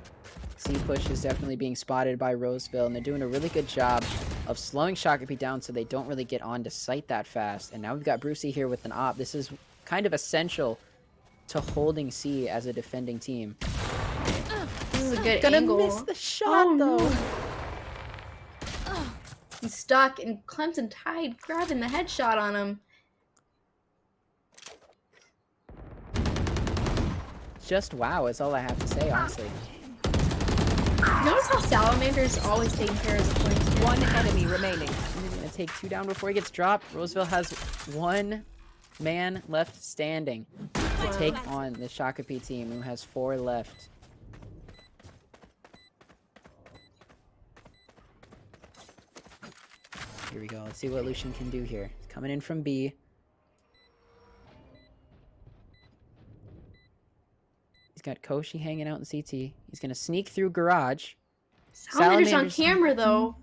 C-Push is definitely being spotted by Roseville, and they're doing a really good job of slowing Shakopee down so they don't really get onto site that fast. And now we've got Brucey here with an op. This is kind of essential to holding C as a defending team. This is a good Gonna angle. miss the shot, though. No. He's stuck, and Clemson Tide grabbing the headshot on him. Just wow is all I have to say, honestly. Notice how Salamander's always taking care of the points. One enemy remaining. He's gonna take 2 down before he gets dropped. Roseville has 1 man left standing to take on the Shakopee team, who has 4 left. Here we go. Let's see what Lucian can do here. He's coming in from B. He's got Koshi hanging out in CT. He's gonna sneak through garage. Salamander's on Salamander's camera, though.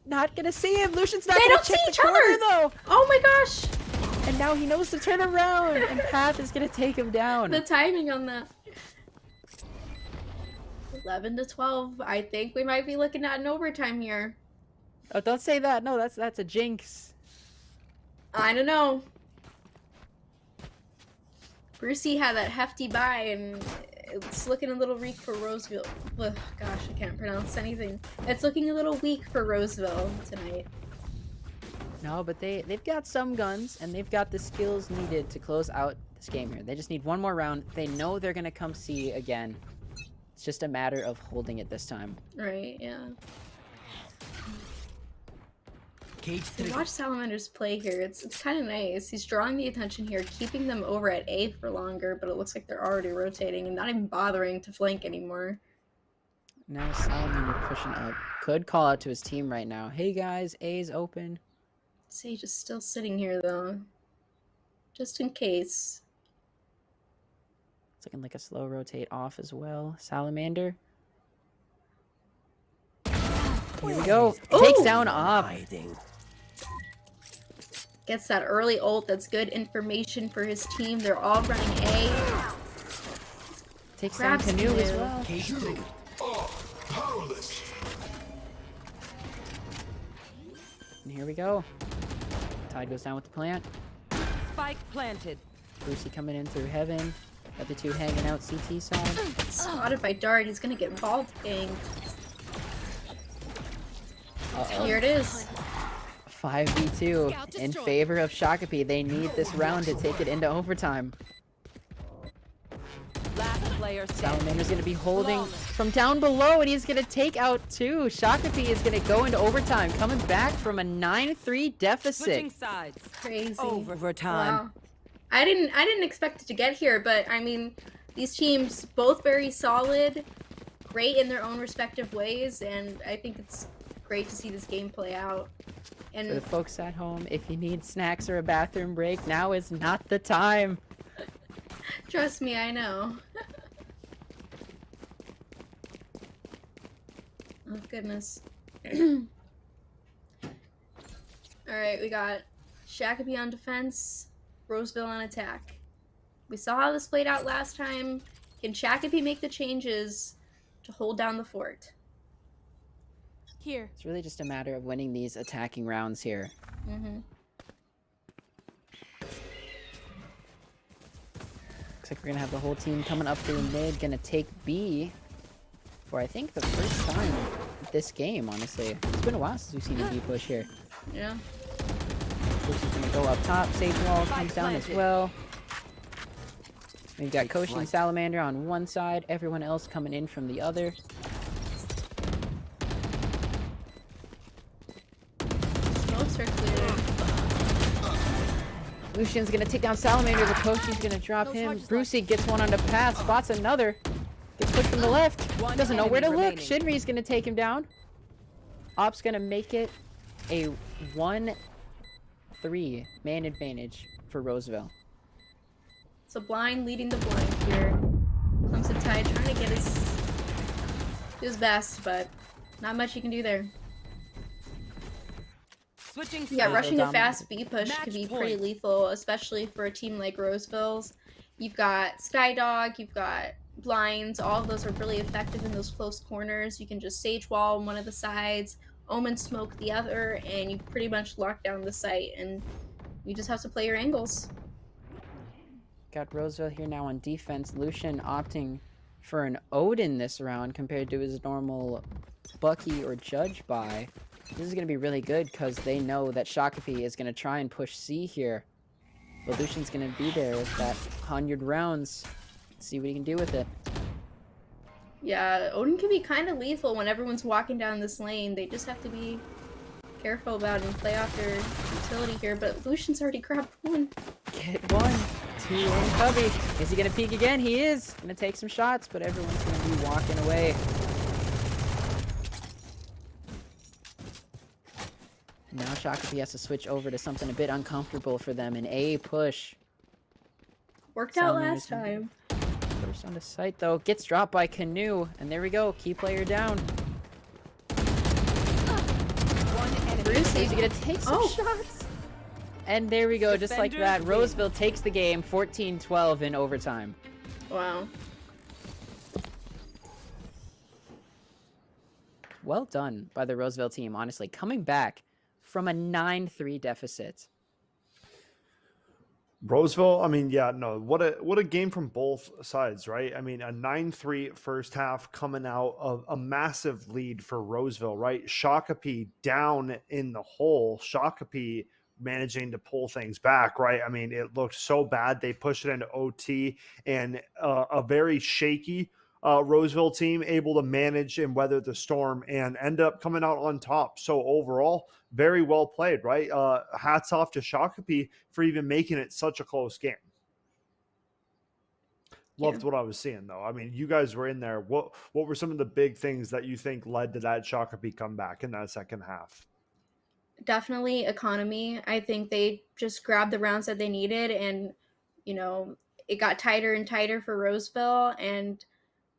not gonna see him. Lucian's not They gonna don't check see the each corner other! though. Oh my gosh! And now he knows to turn around, and Path is gonna take him down. The timing on that. 11-12. I think we might be looking at an overtime here. Oh, don't say that. No, that's a jinx. I don't know. Brucey had that hefty buy, and it's looking a little weak for Roseville. Ugh, gosh, I can't pronounce anything. It's looking a little weak for Roseville tonight. No, but they've got some guns, and they've got the skills needed to close out this game here. They just need one more round. They know they're gonna come C again. It's just a matter of holding it this time. Right, yeah. Cage To watch Salamander's play here, it's kind of nice. He's drawing the attention here, keeping them over at A for longer, but it looks like they're already rotating and not even bothering to flank anymore. Now Salamander pushing up. Could call out to his team right now. Hey guys, A's open. Sage is still sitting here though. Just in case. It's looking like a slow rotate off as well. Salamander. Here we go. Takes Ooh! down Op. hiding. Gets that early ult, that's good information for his team. They're all running A. Takes down Grabs Canoe as Canoe. well. Cage You are powerless. And here we go. Tide goes down with the plant. Spike planted. Brucey coming in through heaven. Got the 2 hanging out CT side. Spotted by Dart, he's gonna get ball ganked. Uh-oh. Here it is. 5v2 in favor of Shakopee. They need this round to take it into overtime. Last player standing. Salamander's going to be holding from down below, and he's going to take out 2. Shakopee is going to go into overtime, coming back from a 9-3 deficit. Switching sides. Crazy. Overtime. Wow. I didn't expect it to get here, but I mean, these teams both very solid, great in their own respective ways, and I think it's great to see this game play out. For the And folks at home, if you need snacks or a bathroom break, now is not the time. trust me, I know. Oh goodness. Alright, we got Shakopee on defense, Roseville on attack. We saw how this played out last time. Can Shakopee make the changes to hold down the fort? Here. It's really just a matter of winning these attacking rounds here. Mm-hmm. Looks like we're going to have the whole team coming up through mid. Going to take B for, I think, the first time this game, honestly. It's been a while since we've seen a B push here. Yeah. Push is going to go up top. Sage Wall comes down as well. We've got Koshi and Salamander on one side. Everyone else coming in from the other. Smokes are clear. Lucian's going to take down Salamander, but Koshi's going to drop him. Brucey gets one on the path. Spots another. Gets pushed from the left. Doesn't know where to look. Shinri's going to take him down. Op's going to make it a 1-3 man advantage for Roseville. It's a blind leading the blind here. Clemson Tide trying to get his best, but not much he can do there. Switching Yeah, sides. rushing a fast B push Match could be point. pretty lethal, especially for a team like Roseville's. You've got Skydog, you've got blinds, all of those are really effective in those close corners. You can just sage wall on one of the sides, Omen smoke the other, and you've pretty much locked down the site, and you just have to play your angles. Got Roseville here now on defense. Lucian opting for an Odin this round compared to his normal Bucky or Judge buy. This is going to be really good because they know that Shakopee is going to try and push C here. But Lucian's going to be there with that 100 rounds. Let's see what he can do with it. Yeah, Odin can be kind of lethal when everyone's walking down this lane. They just have to be careful about it and play off their utility here. But Lucian's already grabbed one. Get one. Two in Cubby. Is he going to peek again? He is. Going to take some shots, but everyone's going to be walking away. Now Shakopee has to switch over to something a bit uncomfortable for them. An A push. Worked out last time. First on the site, though. Gets dropped by Canoe. And there we go. Key player down. Bruce is going to take some shots. And there we go. Just like that. Roseville takes the game 14-12 in overtime. Wow. Well done by the Roseville team, honestly. Coming back from a 9-3 deficit. Roseville, I mean, yeah, no, what a game from both sides, right? I mean, a 9-3 first half coming out of a massive lead for Roseville, right? Shakopee down in the hole. Shakopee managing to pull things back, right? I mean, it looked so bad. They pushed it into OT, and a very shaky Roseville team able to manage and weather the storm and end up coming out on top. So overall, very well played, right? Hats off to Shakopee for even making it such a close game. Loved what I was seeing, though. I mean, you guys were in there. What were some of the big things that you think led to that Shakopee comeback in that second half? Definitely economy. I think they just grabbed the rounds that they needed, and it got tighter and tighter for Roseville. And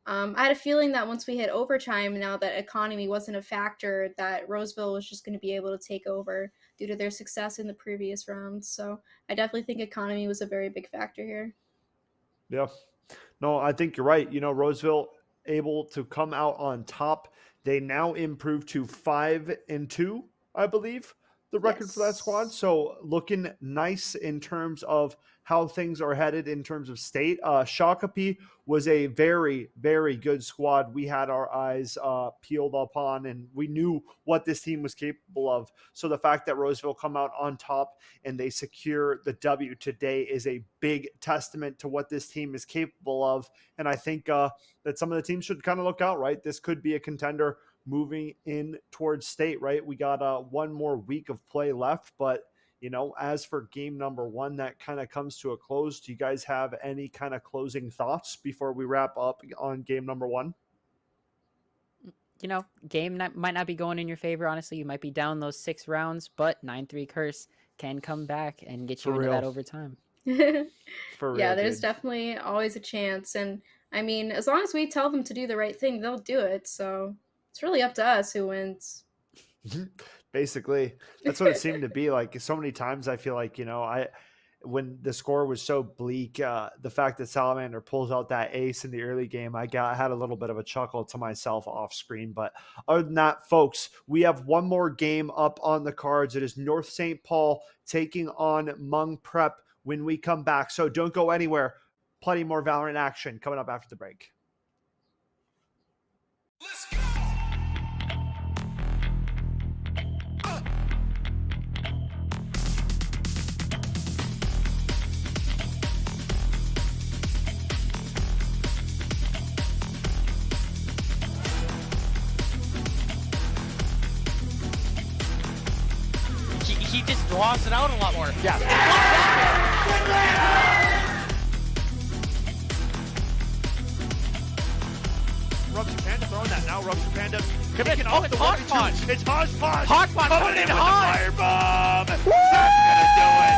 I had a feeling that once we hit overtime, now that economy wasn't a factor, that Roseville was just going to be able to take over due to their success in the previous rounds. So I definitely think economy was a very big factor here. Yeah. No, I think you're right. Roseville able to come out on top. They now improve to 5-2, I believe, the record for that squad. So looking nice in terms of how things are headed in terms of state. Shakopee was a very, very good squad. We had our eyes peeled upon, and we knew what this team was capable of. So the fact that Roseville come out on top and they secure the W today is a big testament to what this team is capable of. And I think that some of the teams should kind of look out, right? This could be a contender moving in towards state, right? We got one more week of play left, but as for game number 1, that kind of comes to a close. Do you guys have any kind of closing thoughts before we wrap up on game number 1? Game might not be going in your favor. Honestly, you might be down those 6 rounds, but 9-3 curse can come back and get you into that overtime. For real, yeah, there's dude. definitely always a chance. And I mean, as long as we tell them to do the right thing, they'll do it. So it's really up to us who wins. Basically, that's what it seemed to be like. So many times I feel like, when the score was so bleak, the fact that Salamander pulls out that ace in the early game, I had a little bit of a chuckle to myself off screen. But other than that, folks, we have one more game up on the cards. It is North St. Paul taking on Hmong Prep when we come back. So don't go anywhere. Plenty more Valorant action coming up after the break. Let's go! He just draws it out a lot more. Yeah. Rupture Panda throwing that now. Rupture Panda kicking off the Hodgepodge. It's Hodgepodge. Hodgepodge coming in with the firebomb. That's gonna do it.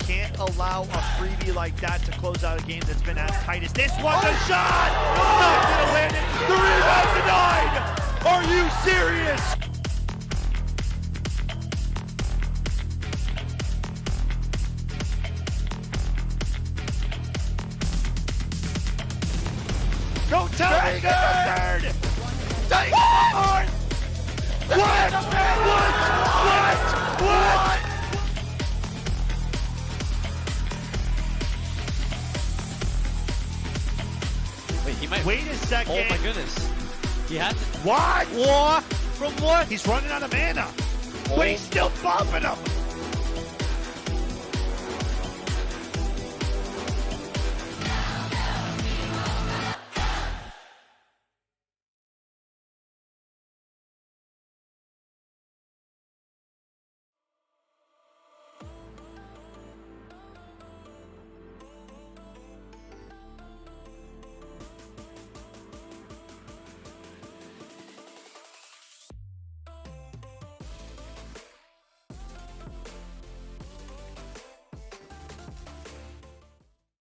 Can't allow a freebie like that to close out a game that's been as tight as this one. The shot! Not gonna win it. The rebound denied. Are you serious? Don't tell me it's a third! Take on! What? What? Wait, he might. Wait a second. Oh my goodness. He had to. What? What? From what? He's running out of mana. But he's still bumping him.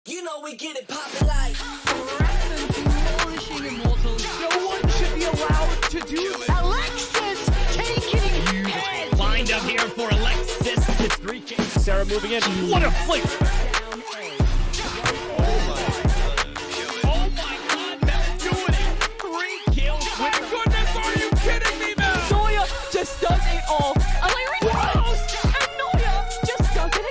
You know we get it poppin' like Demolishing immortals. No one should be allowed to do it. Alexis taking heads. Lined up here for Alexis. It's 3 kills. Sarah moving in. What a flick! Oh my god, Mel's doing it. 3 kills. Oh my goodness, are you kidding me, Mel? Noya just does it all. And I repost, and Noya just does it again.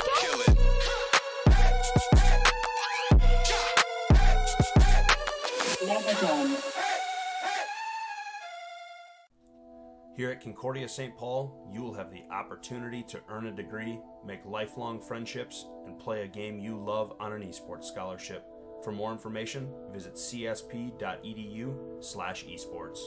Here at Concordia St. Paul, you will have the opportunity to earn a degree, make lifelong friendships, and play a game you love on an esports scholarship. For more information, visit csp.edu/esports.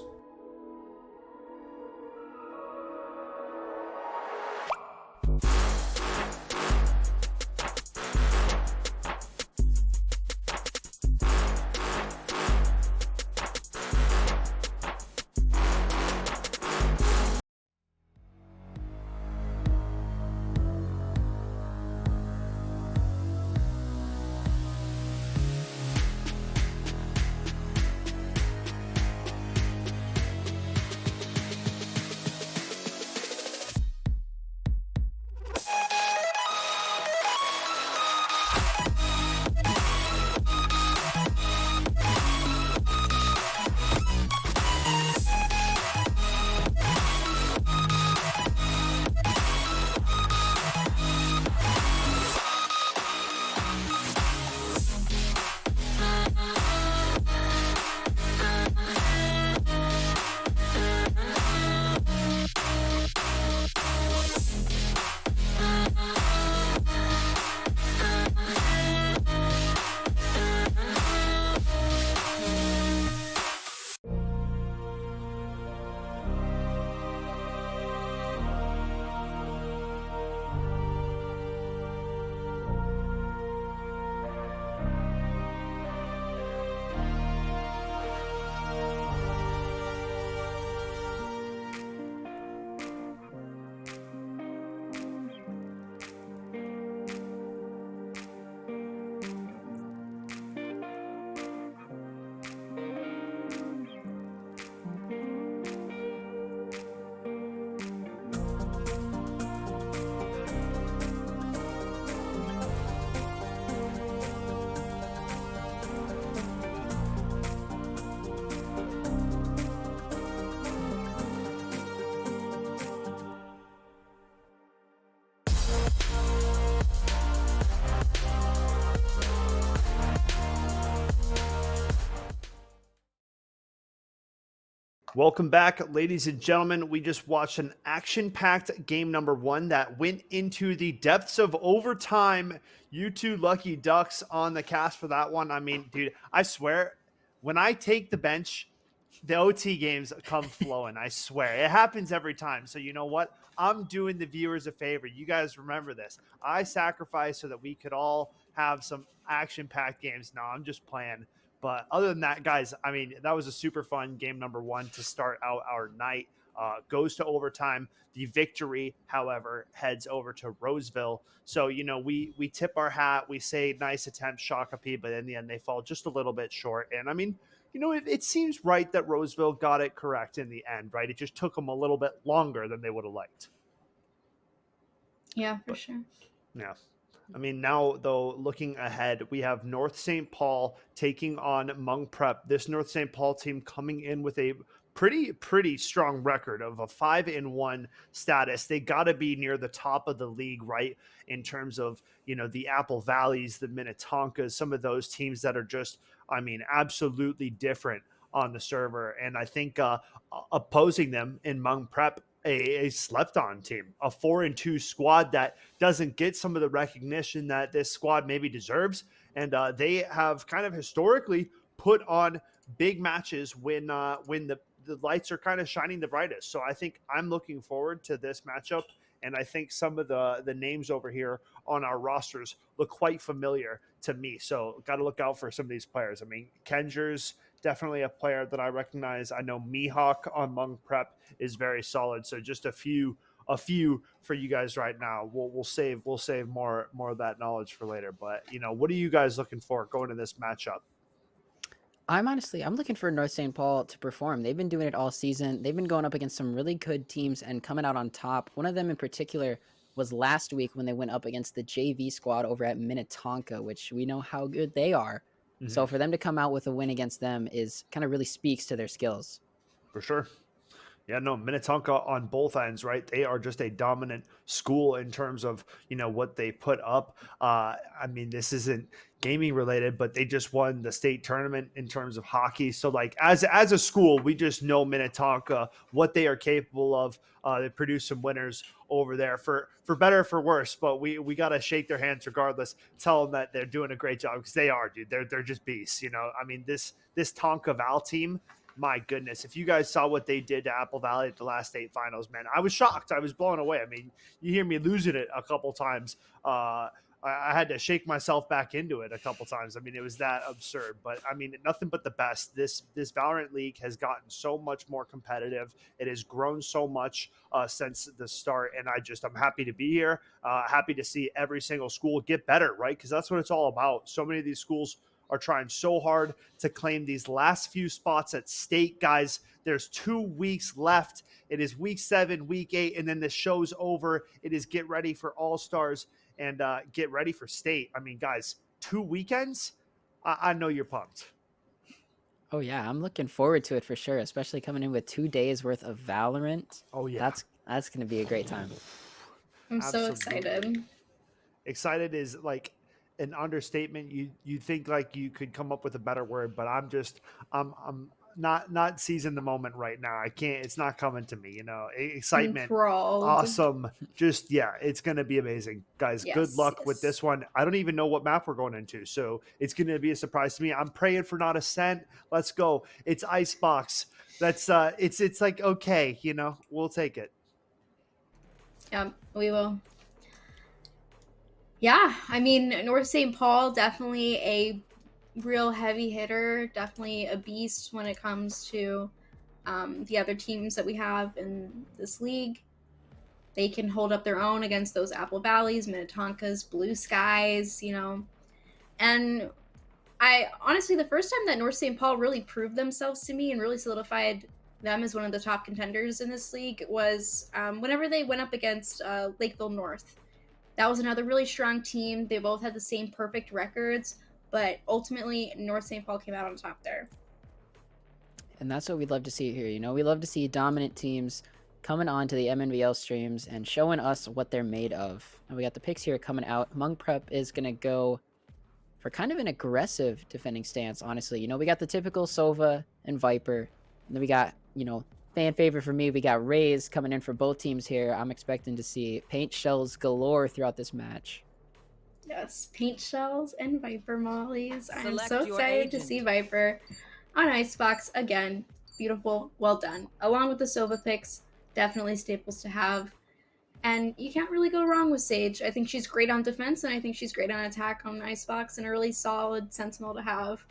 Welcome back, ladies and gentlemen. We just watched an action-packed game number 1 that went into the depths of overtime. You two lucky ducks on the cast for that one. I mean, dude, I swear, when I take the bench, the OT games come flowing. I swear. It happens every time. So you know what? I'm doing the viewers a favor. You guys remember this. I sacrificed so that we could all have some action-packed games. No, I'm just playing. But other than that, guys, I mean, that was a super fun game number 1 to start out our night. Goes to overtime. The victory, however, heads over to Roseville. So, you know, we tip our hat. We say nice attempt, Shakopee, but in the end, they fall just a little bit short. And I mean, you know, it seems right that Roseville got it correct in the end, right? It just took them a little bit longer than they would have liked. Yeah, for sure. Yeah. I mean, now, though, looking ahead, we have North St. Paul taking on Hmong Prep. This North St. Paul team coming in with a pretty strong record of a 5-1 status. They got to be near the top of the league, right? In terms of, you know, the Apple Valleys, the Minnetonkas, some of those teams that are just, I mean, absolutely different on the server. And I think opposing them in Hmong Prep, a slept on team, a 4-2 squad that doesn't get some of the recognition that this squad maybe deserves. And they have kind of historically put on big matches when the lights are kind of shining the brightest. So I think I'm looking forward to this matchup. And I think some of the names over here on our rosters look quite familiar to me. So got to look out for some of these players. I mean, Kenjers, definitely a player that I recognize. I know Mihawk on Hmong Prep is very solid. So just a few for you guys right now. We'll save more of that knowledge for later. But you know, what are you guys looking for going to this matchup? I'm looking for North St. Paul to perform. They've been doing it all season. They've been going up against some really good teams and coming out on top. One of them in particular was last week when they went up against the JV squad over at Minnetonka, which we know how good they are. Mm-hmm. So for them to come out with a win against them is kind of really speaks to their skills. For sure. Yeah, no, Minnetonka on both ends, right? They are just a dominant school in terms of, you know, what they put up. I mean, this isn't gaming related, but they just won the state tournament in terms of hockey. So like as a school, we just know Minnetonka, what they are capable of. They produce some winners over there for better or for worse, but we got to shake their hands regardless, tell them that they're doing a great job because they are, dude. They're just beasts, you know. I mean, this Tonka Val team, my goodness, if you guys saw what they did to Apple Valley at the last state finals, man, I was shocked. I was blown away. I mean, you hear me losing it a couple times. I had to shake myself back into it a couple times. I mean, it was that absurd. But I mean, nothing but the best. This Valorant League has gotten so much more competitive. It has grown so much since the start, and I'm happy to be here. Happy to see every single school get better, right? Because that's what it's all about. So many of these schools are trying so hard to claim these last few spots at state, guys. There's 2 weeks left. It is week 7, week 8, and then the show's over. It is get ready for All-Stars and get ready for state. I mean, guys, 2 weekends? I know you're pumped. Oh, yeah. I'm looking forward to it for sure, especially coming in with 2 days worth of Valorant. Oh, yeah. That's going to be a great time. I'm so excited. Excited is like an understatement. You think like you could come up with a better word, but I'm not seizing the moment right now. I can't. It's not coming to me. You know, excitement, enthralled. Awesome. Just it's gonna be amazing, guys. Yes, good luck with this one. I don't even know what map we're going into, so it's gonna be a surprise to me. I'm praying for not Ascent. Let's go. It's Icebox. That's it's like okay, you know, we'll take it. Yeah, we will. Yeah, I mean, North St. Paul, definitely a real heavy hitter, definitely a beast when it comes to the other teams that we have in this league. They can hold up their own against those Apple Valleys, Minnetonkas, Blue Skies, you know. And I honestly, the first time that North St. Paul really proved themselves to me and really solidified them as one of the top contenders in this league was whenever they went up against Lakeville North. That was another really strong team. They both had the same perfect records, but ultimately North St. Paul came out on top there. And that's what we'd love to see here. You know, we love to see dominant teams coming on to the Mnvl streams and showing us what they're made of. And we got the picks here coming out. Hmong Prep is going to go for kind of an aggressive defending stance, honestly. You know, we got the typical Sova and Viper. And then we got you know, fan favorite for me, we got Rays coming in for both teams here. I'm expecting to see paint shells galore throughout this match. Yes, paint shells and Viper mollies. I'm Select so your excited to agent. see Viper on Icebox again. Beautiful, well done. Along with the Sova picks, definitely staples to have. And you can't really go wrong with Sage. I think she's great on defense, and I think she's great on attack on Icebox, and a really solid Sentinel to have.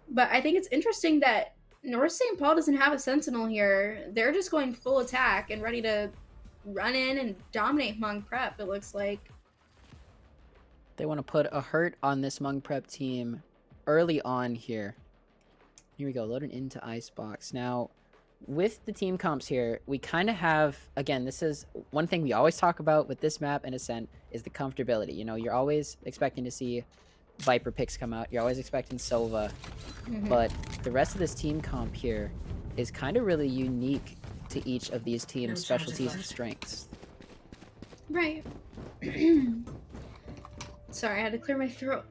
But I think it's interesting that North St. Paul doesn't have a Sentinel here. They're just going full attack and ready to run in and dominate Hmong Prep, it looks like. They want to put a hurt on this Hmong Prep team early on here. Here we go, loading into Icebox. Now, with the team comps here, we kind of have, again, this is one thing we always talk about with this map and Ascent is the comfortability. You know, you're always expecting to see Viper picks come out. You're always expecting Sova. But the rest of this team comp here is kind of really unique to each of these teams' specialties and strengths. Right. Sorry, I had to clear my throat.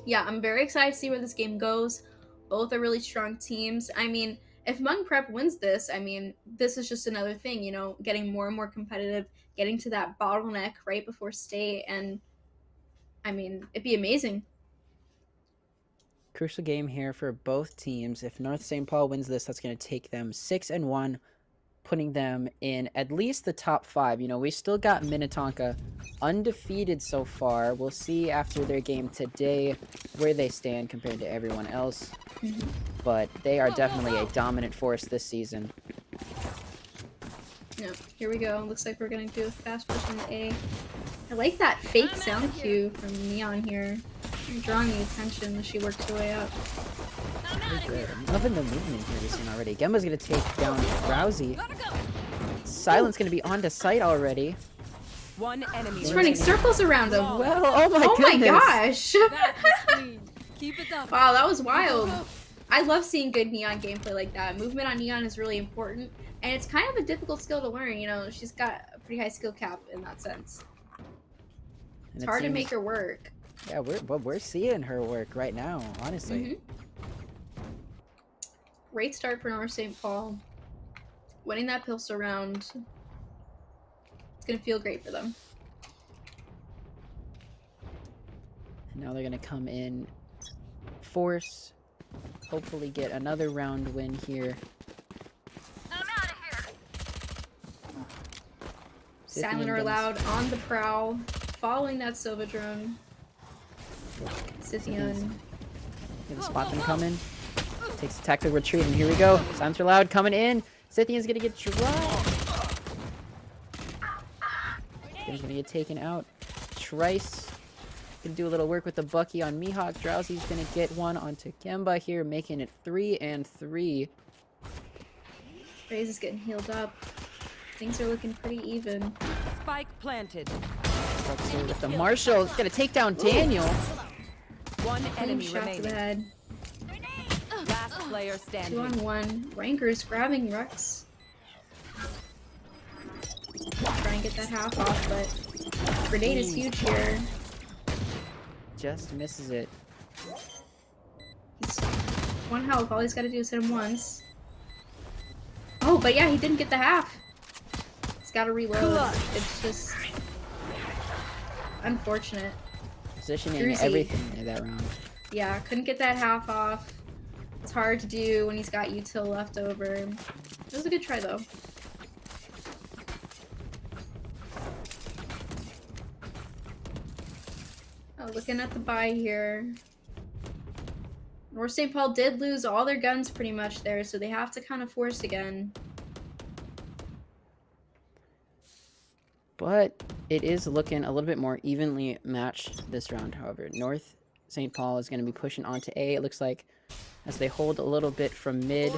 Yeah, I'm very excited to see where this game goes. Both are really strong teams. I mean, if Hmong Prep wins this, I mean, this is just another thing, you know, getting more and more competitive, getting to that bottleneck right before state, and I mean, it'd be amazing. Crucial game here for both teams. If North St. Paul wins this, that's going to take them 6-1, putting them in at least the top 5. You know, we still got Minnetonka undefeated so far. We'll see after their game today where they stand compared to everyone else. But they are definitely a dominant force this season. Yeah, here we go. Looks like we're going to do a fast push on the A. I like that fake sound cue from Neon here. Drawing the attention as she works her way up. I'm loving the movement here we've seen already. Gemba's going to take down Rousey. Silent's going to be onto site already. One enemy. He's running circles around him. Well, oh my goodness. Gosh. Keep it up. Wow, that was wild. I love seeing good Neon gameplay like that. Movement on Neon is really important, and it's kind of a difficult skill to learn. You know, she's got a pretty high skill cap in that sense. It's hard to make her work. Yeah, we're seeing her work right now, honestly. Great start for North St. Paul. Winning that Pilster round. It's going to feel great for them. And now they're going to come in, force, hopefully get another round win here. I'm out of here. Silent or Loud on the prowl, following that Sova drone. Scythian. Gonna spot them coming. Takes a tactical retreat, and here we go. Silent or Loud coming in. Scythian's gonna get dropped. He's gonna get taken out. Trice gonna do a little work with the Bucky on Mihawk. Drowsy's gonna get one onto Gemba here, making it 3-3. Raze is getting healed up. Things are looking pretty even. Spike planted. With the Marshall, gonna take down Daniel. One enemy Shot to remaining. the head. Last player standing. 2-on-1. Rankers grabbing Rex. Try and get that half off, but grenade is huge here. Just misses it. He's 1 health. All he's got to do is hit him once. Oh, but yeah, he didn't get the half. He's got to reload. It's just unfortunate. Positioning Druzy. everything in that round. Yeah, couldn't get that half off. It's hard to do when he's got util left over. It was a good try though. Oh, looking at the buy here. North St. Paul did lose all their guns pretty much there, so they have to kind of force again. But it is looking a little bit more evenly matched this round, however. North St. Paul is going to be pushing onto A, it looks like, as they hold a little bit from mid.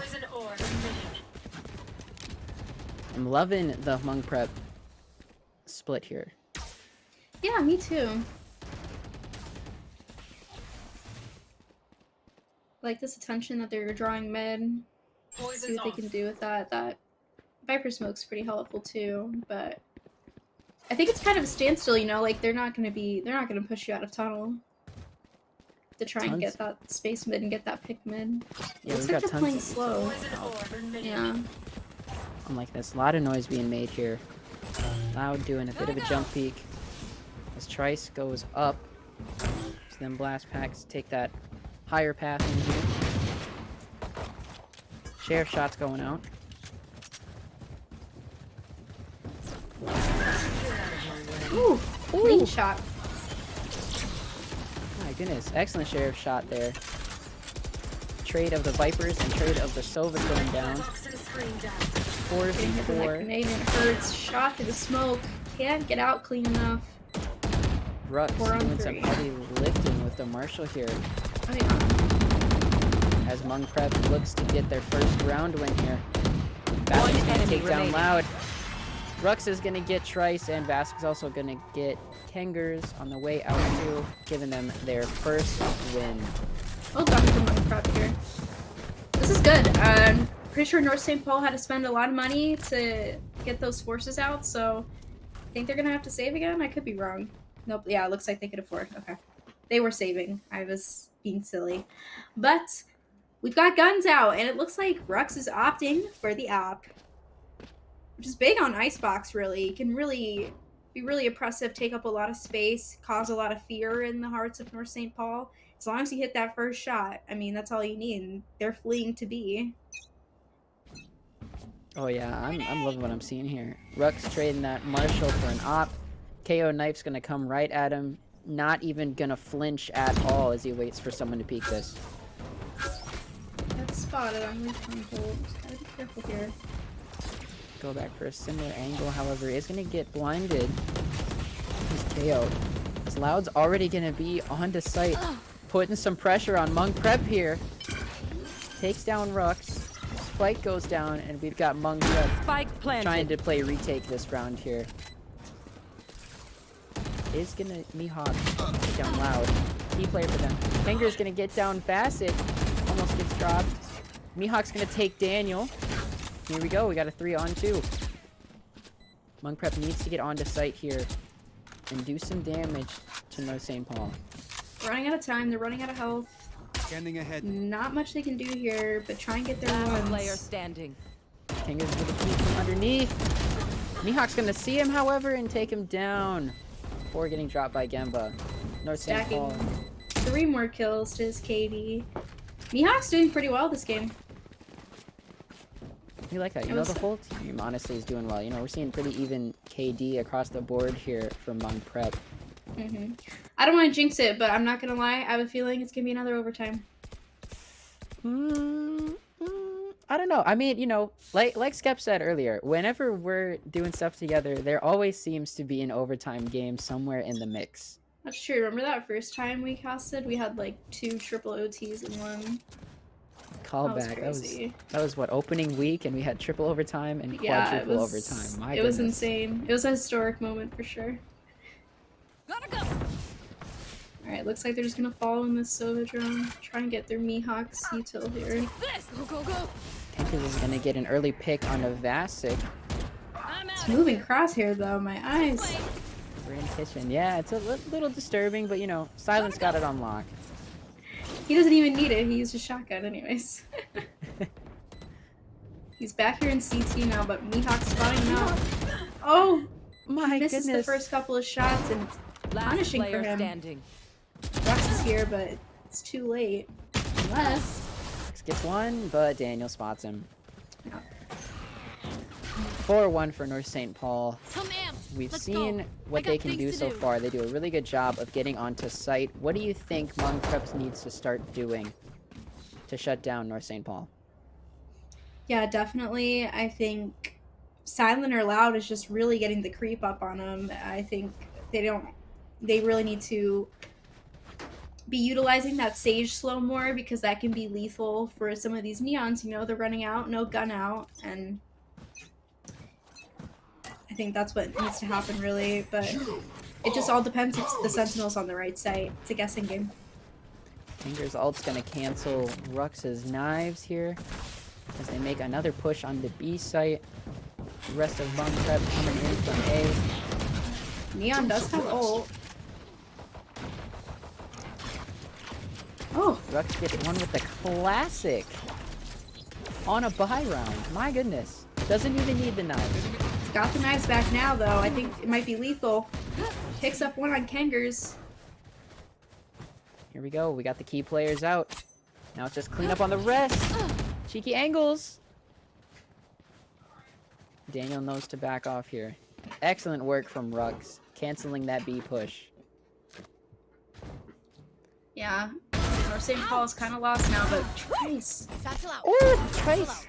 I'm loving the Hmong Prep split here. Yeah, me too. Like this attention that they're drawing mid. See what they can do with that. That Viper Smoke's pretty helpful too, but I think it's kind of a standstill, you know, like they're not gonna push you out of tunnel. to try and get that space mid and get that pick mid. Yeah, Looks we've like got they're playing tons. slow. Yeah. I'm like this. A lot of noise being made here. Loud doing a bit of a jump peek. As Trice goes up. So then Blast Packs take that higher path in here. Sheriff shots going out. Ooh, clean shot. My goodness, excellent Sheriff shot there. Trade of the Vipers and trade of the Sova going down. 4v4. Canadian hurts. Shot to the smoke. Can't get out clean enough. Rux 4 on doing some 3. heavy lifting with the Marshall here. Oh yeah. As Hmong Prep looks to get their first round win here. Vasic's gonna take down Loud. Rux is gonna get Trice, and Vasic's also gonna get Kengers on the way out too, giving them their first win. Well done for Hmong Prep here. This is good. Pretty sure North St. Paul had to spend a lot of money to get those forces out, so I think they're gonna have to save again. I could be wrong. Nope. Yeah, it looks like they could afford. Okay. They were saving. I was being silly. But we've got guns out, and it looks like Rux is opting for the op, which is big on Icebox, really. It can really be really oppressive, take up a lot of space, cause a lot of fear in the hearts of North St. Paul. As long as you hit that first shot, I mean, that's all you need, and they're fleeing to B. Oh yeah, I'm loving what I'm seeing here. Rux trading that Marshall for an op. KO Knife's gonna come right at him. Not even gonna flinch at all as he waits for someone to peek this. That's spotted on recon hold. Gotta be careful here. Go back for a similar angle, however, is gonna get blinded. He's KO'd. As Loud's already gonna be onto site, putting some pressure on Hmong Prep here. Takes down Rux. Spike goes down, and we've got Hmong Prep Spike planted. trying to play retake this round here. Is gonna Mihawk take down Loud. Key player for them. Finger's gonna get down Bassett. Almost gets dropped. Mihawk's gonna take Daniel. Here we go. We got a 3-on-2. Hmong Prep needs to get onto site here and do some damage to North St. Paul. Running out of time. They're running out of health. Scanning ahead. Not much they can do here, but try and get their Last player ones. standing. Finger's gonna keep him underneath. Mihawk's gonna see him, however, and take him down before getting dropped by Gemba. North St. Stacking Paul. 3 more kills to his KD. Mihawk's doing pretty well this game. You like that? You know, the whole team honestly is doing well. You know, we're seeing pretty even KD across the board here for Hmong Prep. I don't want to jinx it, but I'm not gonna lie. I have a feeling it's gonna be another overtime. I don't know. I mean, you know, like Skep said earlier, whenever we're doing stuff together, there always seems to be an overtime game somewhere in the mix. That's true. Remember that first time we casted? We had like 2 triple OTs in one. Callback. That was what, opening week, and we had triple overtime and quadruple overtime. My It was goodness. insane. It was a historic moment for sure. Gotta go. Alright, looks like they're just gonna follow in this Sova drone. Try and get their Mihawk's util here. This. Go, go, go. Tankers is gonna get an early pick on a Vasic. It's moving crosshair though, my eyes. We're in kitchen. Yeah, it's a little disturbing, but you know, Silence got it on lock. He doesn't even need it. He used a shotgun anyways. He's back here in CT now, but Mihawk's spotting him out. Oh! My misses goodness. the first couple of shots, and it's Last punishing for player him. standing. Rux is here, but it's too late. Unless... Gets one, but Daniel spots him. 4-1 for North St. Paul. We've seen what they can do so far. They do a really good job of getting onto site. What do you think Hmong Prep needs to start doing to shut down North St. Paul? Yeah, definitely. I think Silent or Loud is just really getting the creep up on them. I think they really need to be utilizing that Sage slow more, because that can be lethal for some of these Neons. You know, they're running out, no gun out, and I think that's what needs to happen really, but it just all depends if the Sentinel's on the right side. It's a guessing game. Finger's ult's gonna cancel Rux's knives here as they make another push on the B site. The rest of Hmong Prep coming in from A. Neon does have ult. Oh, Rux gets one with the classic on a buy round. My goodness. Doesn't even need the knives. he's got the knives back now, though. I think it might be lethal. Picks up one on Kengers. Here we go. We got the key players out. Now it's just clean up on the rest. Cheeky angles. Daniel knows to back off here. Excellent work from Rux, canceling that B push. Yeah. Our St. Paul's kind of lost now, but Trace. Oh, Trace.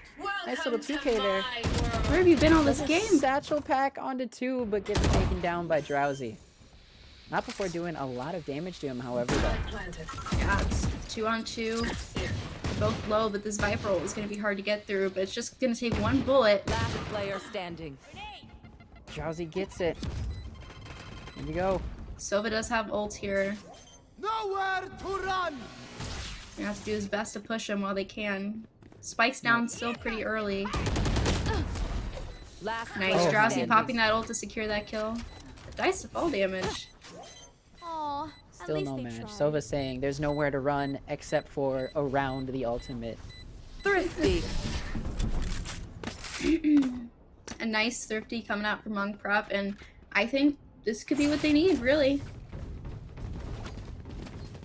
Nice little 2K there. Where have you been all this game? Satchel pack onto 2, but gets taken down by Drowsy. Not before doing a lot of damage to him, however, though. Yeah, it's 2 on 2. They're both low, but this Viper ult is going to be hard to get through, but it's just going to take one bullet. Last player standing. Drowsy gets it. Here we go. Sova does have ult here. Nowhere to run. They have to do his best to push him while they can. Spike's down still pretty early. Last Nice, player Drowsy standing. popping that ult to secure that kill. Dice to fall damage. Aw, Still no match. Sova saying there's nowhere to run except for around the ultimate. Thrifty. A nice Thrifty coming out from Monk Prep, and I think this could be what they need, really.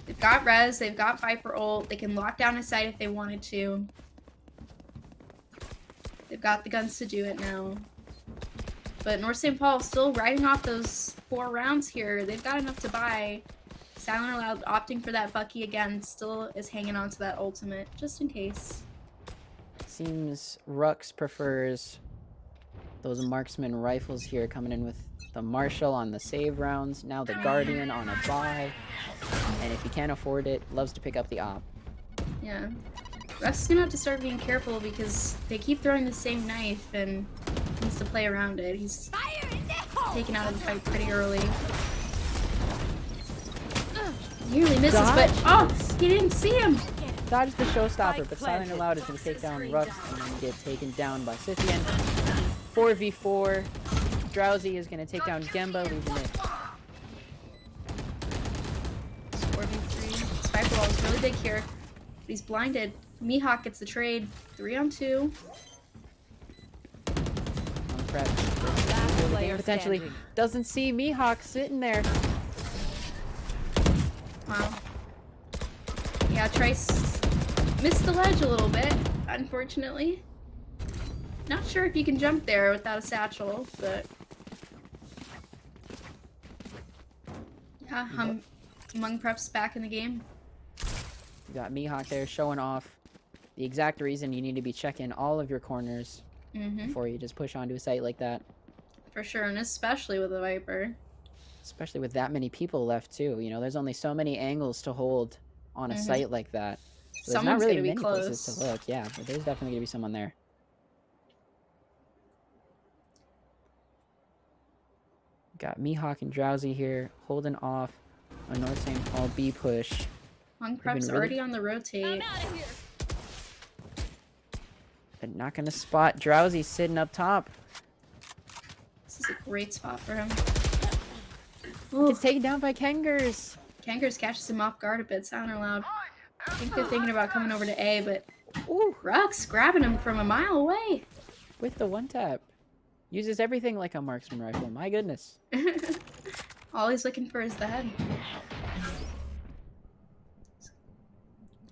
They've got res, they've got Viper ult, they can lock down a site if they wanted to. They've got the guns to do it now. But North St. Paul still riding off those 4 rounds here. They've got enough to buy. Silent Aloud opting for that Bucky again, still is hanging on to that ultimate, just in case. Seems Rux prefers those marksman rifles here, coming in with the Marshall on the save rounds, now the Guardian on a buy, and if he can't afford it, loves to pick up the op. Yeah. Rux is gonna have to start being careful because they keep throwing the same knife and he needs to play around it. He's taken out of the fight pretty early. Nearly misses, but oh, he didn't see him. Dodged the showstopper, but Silent Aloud is going to take down Rux and then get taken down by Scythian. 4v4. Drowsy is going to take down Gemba, leaving it. 4v3. Spike Wall is really big here. But he's blinded. Mihawk gets the trade. 3 on 2. On prep. Player Potentially standing. doesn't see Mihawk sitting there. Wow. Yeah, Trice missed the ledge a little bit, unfortunately. Not sure if you can jump there without a satchel, but... Yeah, Hmong Prep's back in the game. You got Mihawk there showing off the exact reason you need to be checking all of your corners before you just push onto a site like that. For sure, and especially with the Viper. Especially with that many people left too. You know, there's only so many angles to hold on a site like that. So there's not Someone's really gonna be many places close. to look. Yeah, but there's definitely gonna be someone there. Got Mihawk and Drowsy here, holding off on North St. Paul B push. Hmong Prep's really- already on the rotate. But not gonna spot Drowsy sitting up top. This is a great spot for him. It's taken down by Kengers. Kankers catches him off guard a bit, Silent Aloud. I think they're thinking about coming over to A, but ooh, Rux grabbing him from a mile away. With the one tap. Uses everything like a marksman rifle. My goodness. All he's looking for is the head.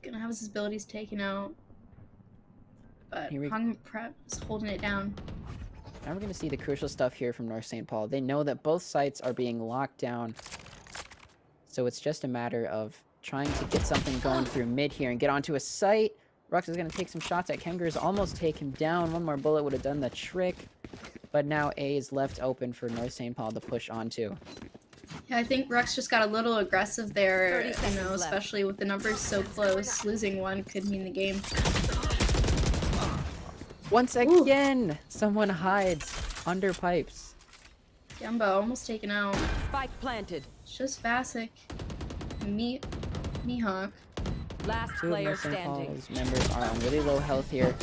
Gonna have his abilities taken out. But Here we- Hmong Prep is holding it down. Now we're going to see the crucial stuff here from North St. Paul. They know that both sites are being locked down. So it's just a matter of trying to get something going through mid here and get onto a site. Rux is going to take some shots at Kengers, almost take him down. One more bullet would have done the trick. But now A is left open for North St. Paul to push onto. Yeah, I think Rux just got a little aggressive there, 30 you seconds know, left. especially with the numbers so close. Losing one could mean the game. Once again, someone hides under pipes. Gemba almost taken out. Spike planted. It's just Vasic. Mihawk. Last Two of player North St. standing. Paul's members are on really low health here.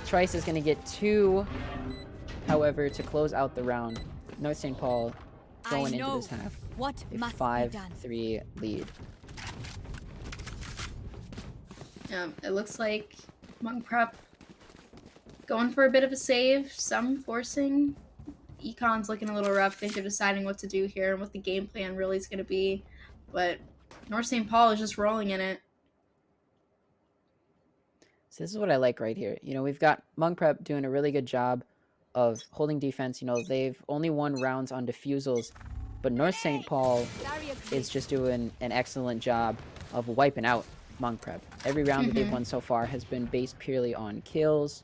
Trice is going to get 2, however, to close out the round. North St. Paul going into this half. What A must be done? 5-3 lead. It looks like Monk Prep going for a bit of a save, some forcing. Econ's looking a little rough. I think they're deciding what to do here and what the game plan really is going to be. But North St. Paul is just rolling in it. So this is what I like right here. You know, we've got Monk Prep doing a really good job of holding defense. You know, they've only won rounds on defusals, but North St. Paul is just doing an excellent job of wiping out Monk Prep. Every round that they've won so far has been based purely on kills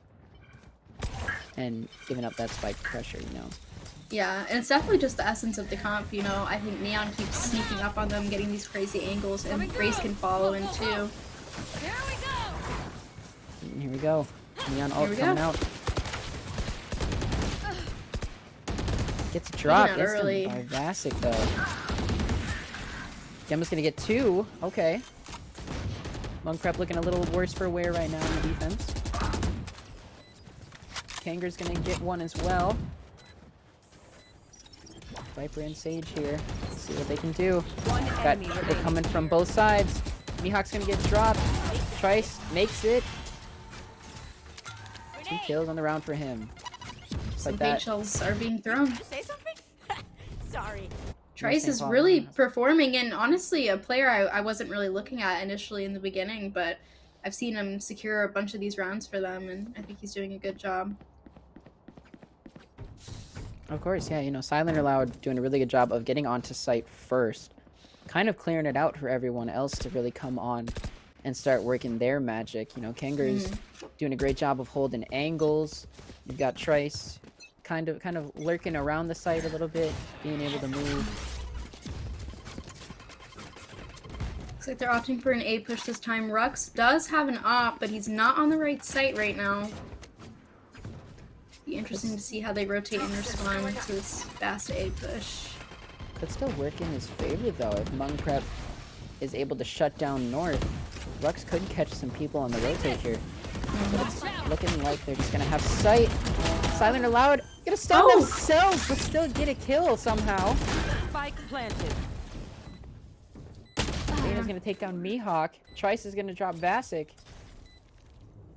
and giving up that spike pressure, you know. Yeah, and it's definitely just the essence of the comp, you know. I think Neon keeps sneaking up on them, getting these crazy angles, and Race can follow in too. And here we go. Neon ult coming out. Gets dropped instantly by Vasic, though. Gemma's gonna get 2. Okay. Monk Prep looking a little worse for wear right now in the defense. Kangaroo's gonna get 1 as well. Viper and Sage here. Let's see what they can do. They're coming from both sides. Mihawk's gonna get dropped. Trice makes it. 2 kills on the round for him. Some big shells are being thrown. Say something? Sorry. Trice is really performing, and honestly, a player I wasn't really looking at initially in the beginning, but I've seen him secure a bunch of these rounds for them, and I think he's doing a good job. Of course, yeah, you know, Silent or Loud doing a really good job of getting onto site first, kind of clearing it out for everyone else to really come on and start working their magic. You know, Kangaroo's doing a great job of holding angles. You've got Trice kind of lurking around the site a little bit, being able to move. Looks like they're opting for an A push this time. Rux does have an op, but he's not on the right site right now. Be interesting to see how they rotate and respond to this fast A push. Could still work in his favor though. If Monk Prep is able to shut down North, Rux could catch some people on the rotate here. But it's looking like they're just gonna have sight. Silent or Loud gonna stun themselves, but still get a kill somehow. Spike planted. Dana's gonna take down Mihawk. Trice is gonna drop Vasic.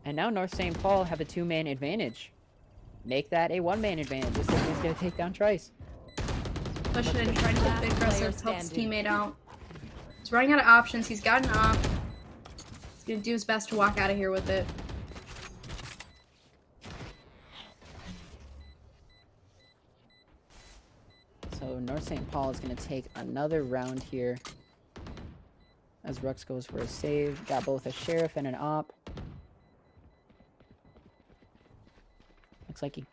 And now North St. Paul have a 2-man advantage. Make that a 1-man advantage. This is gonna take down Trice. Push it in, trying to get the aggressive, help his teammate out. He's running out of options. He's got an op. He's gonna do his best to walk out of here with it. So North St. Paul is gonna take another round here. As Rux goes for a save. Got both a sheriff and an op. Looks like he...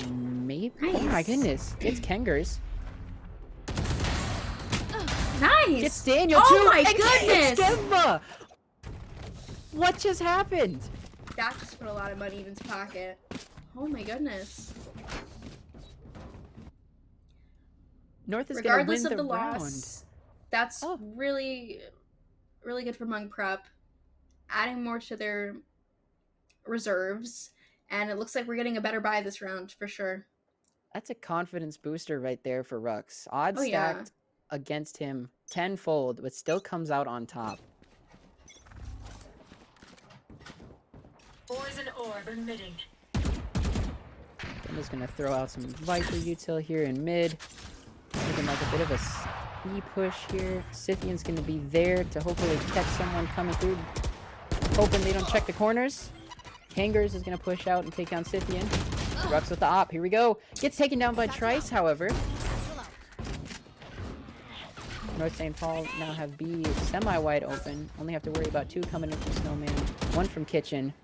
Maybe? Nice. Oh my goodness. It's Kengers. Nice! It's Daniel too! Oh my goodness! It's Gemma! What just happened? That just put a lot of money in his pocket. Oh my goodness. North is Regardless gonna of win the round. loss, that's really, really good for Monk Prep. Adding more to their reserves, and it looks like we're getting a better buy this round for sure. That's a confidence booster right there for Rux. Odds stacked against him tenfold, but still comes out on top. Poison orb emitting. I'm just gonna throw out some Viper util here in mid. Looking like a bit of a speed push here. Scythian's gonna be there to hopefully catch someone coming through. Hoping they don't check the corners. Kangers is gonna push out and take down Scythian. Rux with the op. Here we go. Gets taken down by Trice, however. North St. Paul now have B semi-wide open. Only have to worry about 2 coming in from Snowman. 1 from Kitchen.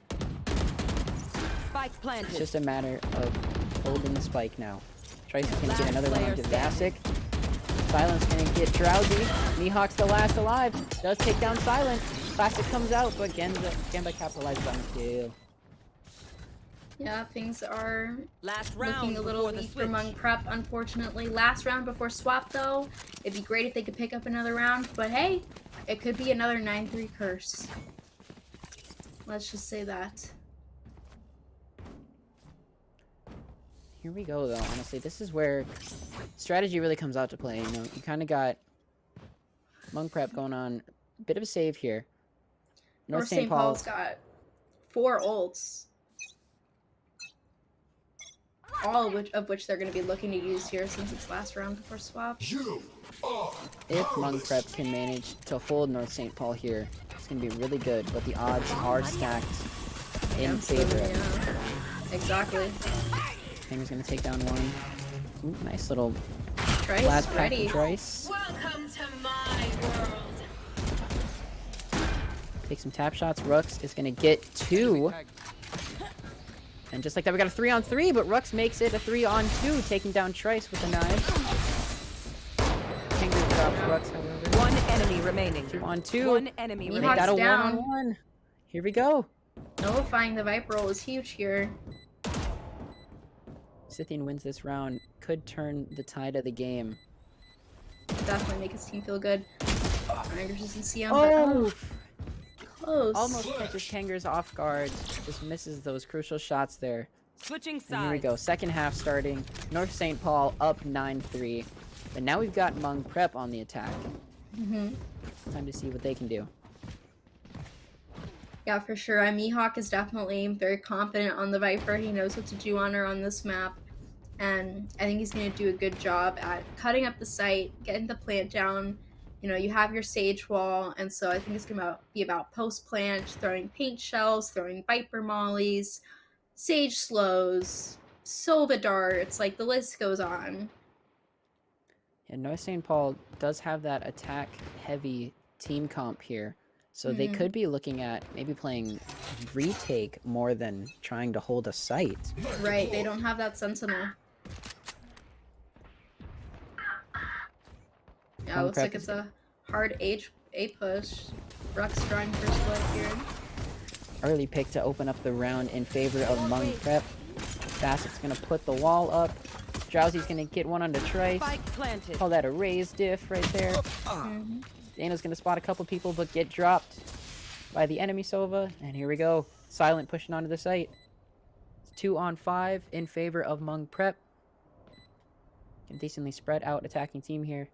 Spike planted. It's just a matter of holding the spike now. Trice is gonna get another one onto Vasic. Silent's gonna get Drowsy. Mihawk's the last alive. Does take down Silent. Classic comes out, but Gemba capitalizes on the kill. Yeah, things are looking a little weak for Monk Prep, unfortunately. Last round before swap, though. It'd be great if they could pick up another round, but hey, it could be another 9-3 curse. Let's just say that. Here we go, though. Honestly, this is where strategy really comes out to play. You know, you kind of got Monk Prep going on bit of a save here. North St. Paul's got 4 ults. All of which they're going to be looking to use here since it's last round before swap. If Hmong Prep can manage to hold North St. Paul here, it's going to be really good, but the odds are stacked in favor of him. Exactly. Kangaroo's going to take down one. Ooh, nice little Trice last pack ready. of Trice. Welcome to my world. Take some tap shots. Rux is going to get 2. And just like that, we got a 3-on-3, but Rux makes it a 3-on-2, taking down Trice with a knife. Kangaroo drops Rux, however. 1 enemy remaining. 2-on-2. 1 enemy Make remaining. that a down. 1-on-1. Here we go. Nullifying the Viper roll is huge here. Scythian wins this round. Could turn the tide of the game. Definitely make his team feel good. Rangers doesn't see him, Oh! close. Almost catches Kangaroo's off guard. Just misses those crucial shots there. Switching sides. And here we go. Second half starting. North St. Paul up 9-3. But now we've got Hmong Prep on the attack. Time to see what they can do. Yeah, for sure. Mihawk is definitely very confident on the Viper. He knows what to do on her on this map. And I think he's going to do a good job at cutting up the site, getting the plant down. You know, you have your Sage wall, and so I think it's going to be about post-plant, throwing paint shells, throwing Viper mollies, Sage slows, Sova darts, like the list goes on. And North St. Paul does have that attack-heavy team comp here. So they could be looking at maybe playing retake more than trying to hold a site. Right, they don't have that Sentinel. Yeah, it looks like it's a hard A push. Rux drawing first blood here. Early pick to open up the round in favor of Hmong Prep. Bassett's gonna put the wall up. Drowsy's gonna get one onto Trice. Call that a raise diff right there. Dano's gonna spot a couple people but get dropped by the enemy Sova. And here we go. Silent pushing onto the site. It's 2-on-5 in favor of Hmong Prep. A decently spread out attacking team here.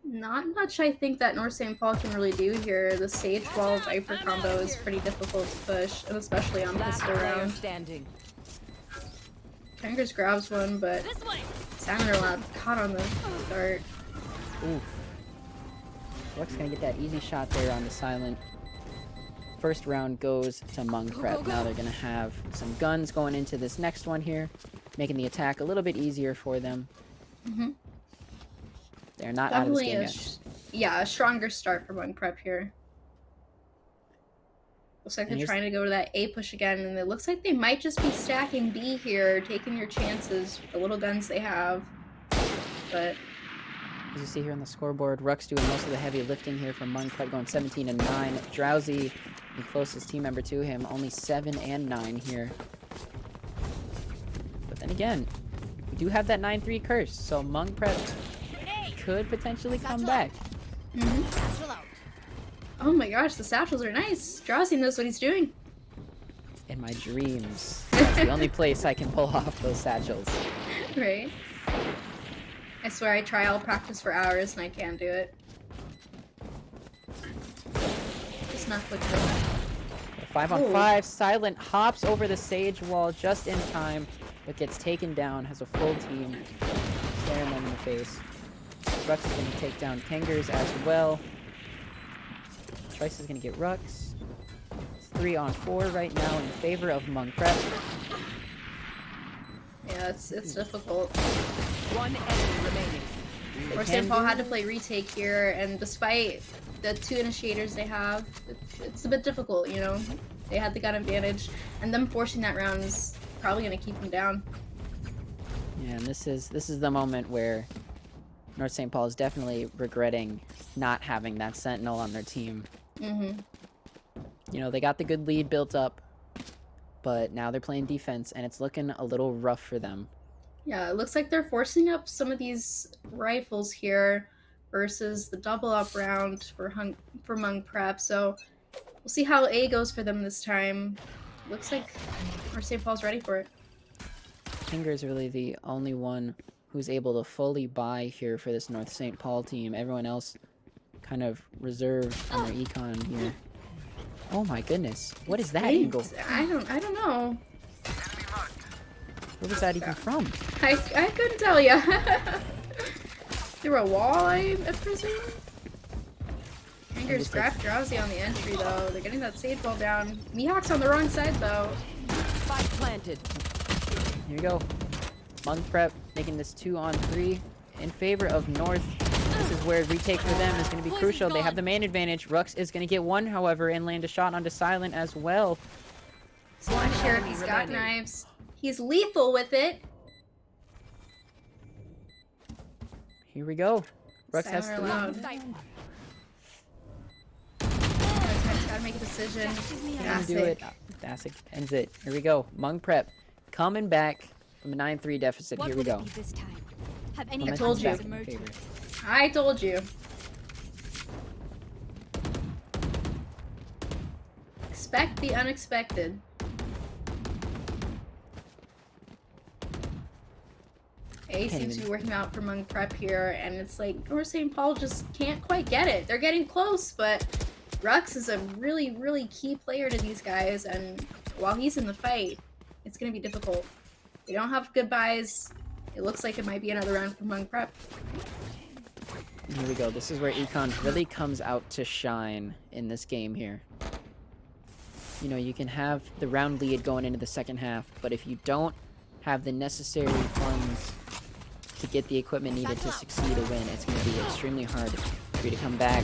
Not much I think that North St. Paul can really do here. The Sage Wall Viper combo is pretty difficult to push, and especially on pistol round. Fingers grabs one, but Salmon Lab caught on the dart. Oof. Luck's gonna get that easy shot there on the Silent. First round goes to Hmong Prep. Now they're gonna have some guns going into this next one here, making the attack a little bit easier for them. They're not Definitely out of this game yet. Yeah, a stronger start for Hmong Prep here. Looks like they're trying to go to that A push again, and it looks like they might just be stacking B here, taking their chances with the little guns they have. But as you see here on the scoreboard, Rux doing most of the heavy lifting here from Hmong Prep, going 17-9. Drowsy, the closest team member to him, only 7-9 here. But then again, we do have that 9-3 curse, so Hmong Prep could potentially come back. Oh my gosh, the satchels are nice. Drowsy knows what he's doing. In my dreams, that's the only place I can pull off those satchels. Right. I swear I try, I'll practice for hours and I can't do it. Just not quick enough. 5-on-5, Silent hops over the Sage wall just in time, but gets taken down, has a full team staring them in the face. Rux is going to take down Kengers as well. Trice is going to get Rux. It's 3-on-4 right now in favor of Hmong Prep. Yeah, it's difficult. 1 enemy remaining. North St. Paul had to play retake here, and despite the 2 initiators they have, it's a bit difficult, you know? They had the gun advantage, and them forcing that round is probably going to keep them down. Yeah, and this is the moment where North St. Paul is definitely regretting not having that Sentinel on their team. You know, they got the good lead built up, but now they're playing defense, and it's looking a little rough for them. Yeah, it looks like they're forcing up some of these rifles here versus the double up round for Hmong Prep, so we'll see how A goes for them this time. Looks like North St. Paul's ready for it. Finger is really the only one who's able to fully buy here for this North St. Paul team. Everyone else kind of reserved on their econ here. Oh my goodness. What is that Eight. angle? I don't know. Where was that even from? I couldn't tell ya. Through a wall, I presume? Kangaroo's grab Drowsy on the entry, though. They're getting that sage ball down. Mihawk's on the wrong side, though. Spike planted. Here we go. Monk Prep making this 2-on-3 in favor of North. This is where retake for them is going to be crucial. They have the man advantage. Rux is going to get one, however, and land a shot onto Silent as well. So I'm sure if he's got knives. He's lethal with it. Here we go. Rux has Silent 3. allowed. Gotta make a decision. Can do it. Basic ends it. Here we go. Monk Prep coming back from a 9-3 deficit. Here we go. I told you. I told you. Expect the unexpected. A seems to be working out for Monk Prep here, and it's like North St. Paul just can't quite get it. They're getting close, but Rux is a really, really key player to these guys, and while he's in the fight, it's going to be difficult. They don't have good buys. It looks like it might be another round for Monk Prep. Here we go. This is where Econ really comes out to shine in this game here. You know, you can have the round lead going into the second half, but if you don't have the necessary funds to get the equipment needed to succeed or win, it's going to be extremely hard for you to come back.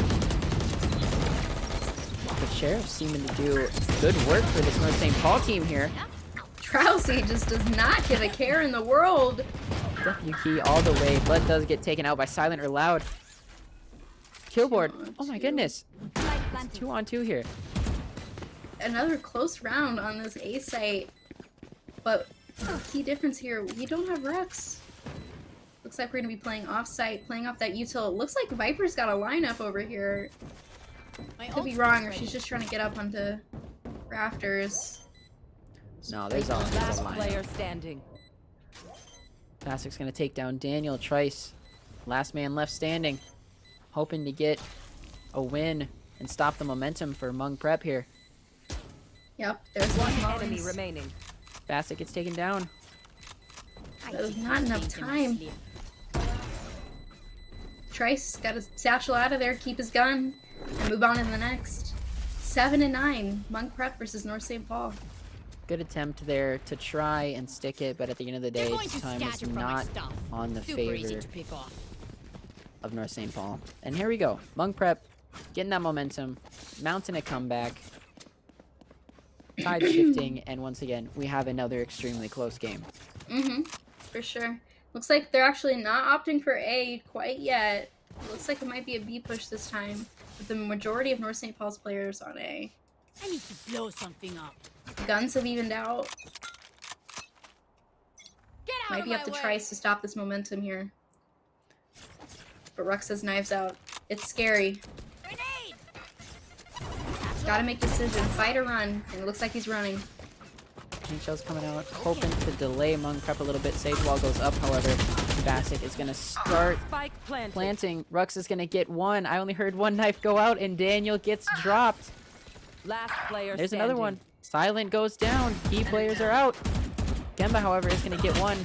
The Sheriff's seeming to do good work for this North St. Paul team here. Drowsy just does not give a care in the world. W key all the way. Blood does get taken out by Silent or Loud. Killboard. Oh my goodness. 2-on-2 here. Another close round on this A site. But the key difference here, we don't have Rux. Looks like we're going to be playing off-site, playing off that util. It looks like Viper's got a lineup over here. Could be wrong, or she's just trying to get up onto rafters. No, there's a Last line. player standing. Basic's gonna take down Daniel Trice. Last man left standing. Hoping to get a win and stop the momentum for Monk Prep here. Yep, there's one Enemy remaining. Bassic gets taken down. There's not enough time. Trice got his satchel out of there, keep his gun, and move on to the next. 7-9, Monk Prep versus North St. Paul. Good attempt there to try and stick it, but at the end of the day, this time is not on the favor of North St. Paul. And here we go. Monk Prep getting that momentum, mounting a comeback. Tide shifting, and once again, we have another extremely close game. For sure. Looks like they're actually not opting for A quite yet. Looks like it might be a B push this time, with the majority of North St. Paul's players on A. I need to blow something up. Guns have evened out. Get out Might of be my up to way. Trice to stop this momentum here. But Rux has knives out. It's scary. Grenade! Gotta make decision. Fight or run. And it looks like he's running. Pink Shell's coming out, hoping to delay Monk Prep a little bit. Sage Wall goes up, however. Bassic is going to start Spike planted. planting. Rux is going to get one. I only heard one knife go out, and Daniel gets dropped. Last player There's standing. another one. Silent goes down. Key players are out. Gemba, however, is going to get one.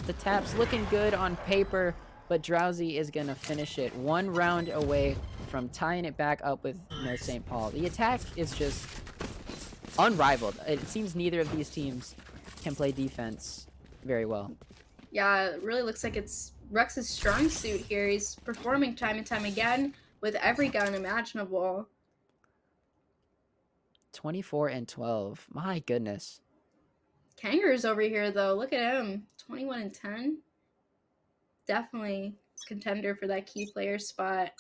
The tap's looking good on paper, but Drowsy is going to finish it. 1 round away from tying it back up with North St. Paul. The attack is just unrivaled. It seems neither of these teams can play defense very well. Yeah, it really looks like it's Rux's strong suit here. He's performing time and time again with every gun imaginable. 24-12. My goodness. Kangaroo's over here, though. Look at him. 21-10. Definitely contender for that key player spot.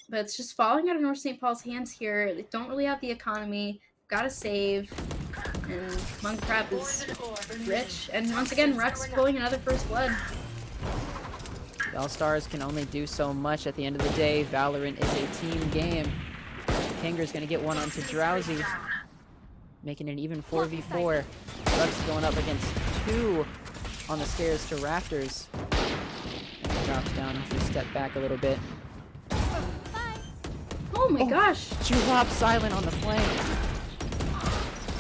But it's just falling out of North St. Paul's hands here. They don't really have the economy. Gotta save. And Monk Prep is rich. And once again, Rux pulling another first blood. The All-Stars can only do so much at the end of the day. Valorant is a team game. Kangaroo's gonna get one onto Drowsy, making it an even 4v4. Rux going up against 2 on the stairs to rafters. And he drops down if you step back a little bit. Oh my gosh. Drop Silent on the flank.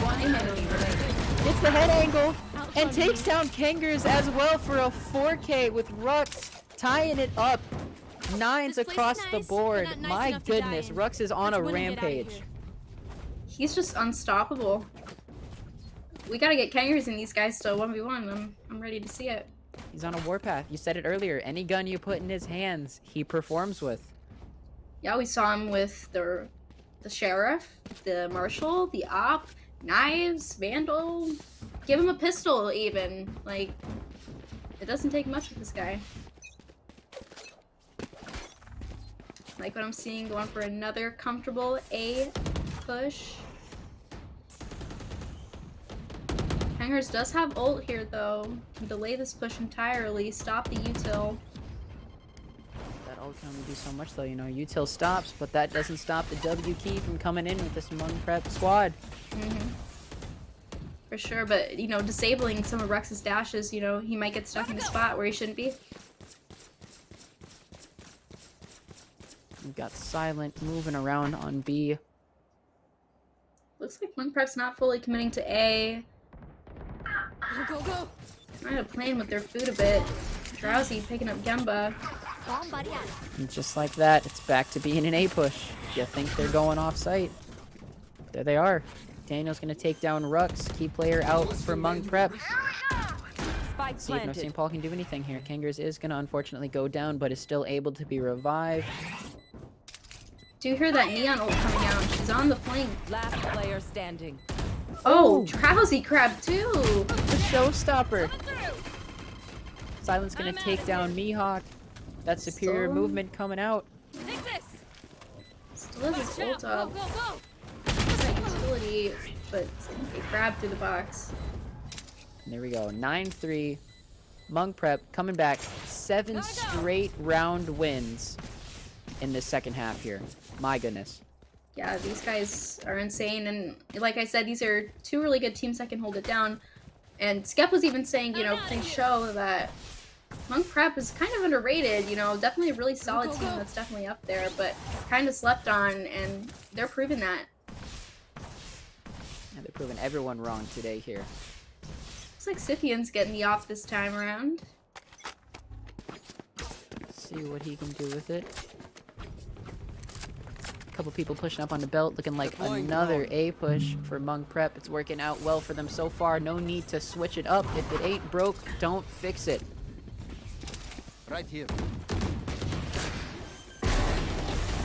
One enemy remaining. Gets the head angle and takes down Kangers as well for a 4K with Rux tying it up. Nines across the board. My goodness, Rux is on a rampage. He's just unstoppable. We gotta get Kangers in these guys still 1v1. I'm ready to see it. He's on a warpath. You said it earlier. Any gun you put in his hands, he performs with. Yeah, we saw him with the sheriff, the marshal, the op, knives, vandal. Give him a pistol even. Like, it doesn't take much with this guy. Like what I'm seeing, going for another comfortable A push. Hangers does have ult here though. Can delay this push entirely, stop the util. That ult can only do so much though, you know. Util stops, but that doesn't stop the W key from coming in with this Mnvl squad. For sure, but you know, disabling some of Rex's dashes, you know, he might get stuck in a spot where he shouldn't be. We've got Silent moving around on B. Looks like Mnvl's not fully committing to A. Go, go, go. Trying to playing with their food a bit. Drowsy picking up Gemba. And just like that, it's back to being an A push. You think they're going off site. There they are. Daniel's gonna take down Rux, key player out for Mnvl. Spike See if no planted. St. Paul can do anything here. Kangers is gonna unfortunately go down, but is still able to be revived. Do you hear that Neon ult coming out? She's on the flank. Last player standing. Oh, Drowsy crab too! The showstopper. Silent's gonna take down Mihawk. That superior Still? movement coming out. Take this. Still has his ult Go, up. go, go. That utility, but it's gonna get grabbed through the box. And there we go. 9-3. Mnvl coming back. 7 straight round wins in this second half here. My goodness. Yeah, these guys are insane, and like I said, these are two really good teams that can hold it down. And Skep was even saying, you know, pre-show that Mnvl is kind of underrated, you know, definitely a really solid team that's definitely up there, but kind of slept on, and they're proving that. Yeah, they're proving everyone wrong today here. Looks like Scythian's getting the off this time around. See what he can do with it. Couple people pushing up on the belt, looking like another A push for Mnvl. It's working out well for them so far. No need to switch it up. If it ain't broke, don't fix it. Right here.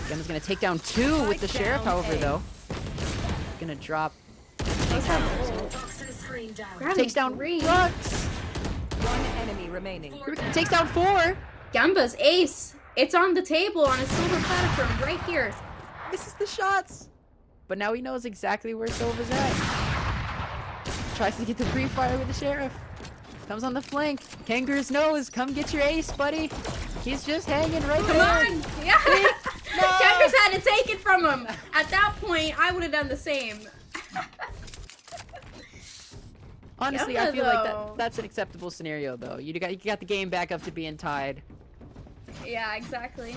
Gemma's gonna take down 2 with the sheriff, however, though. Gonna drop. Takes down Rux. 1 enemy remaining. Takes down 4. Gemba's ace! It's on the table on a silver platter right here. Misses the shots. But now he knows exactly where Silva's at. Tries to get the pre-fire with the sheriff. Comes on the flank. Kangers knows. Come get your ace, buddy. He's just hanging right there. Come on! Yeah! No! Kangers had to take it from him. At that point, I would have done the same. Honestly, Gemma, I feel like though. that's an acceptable scenario, though. You got the game back up to being tied. Yeah, exactly.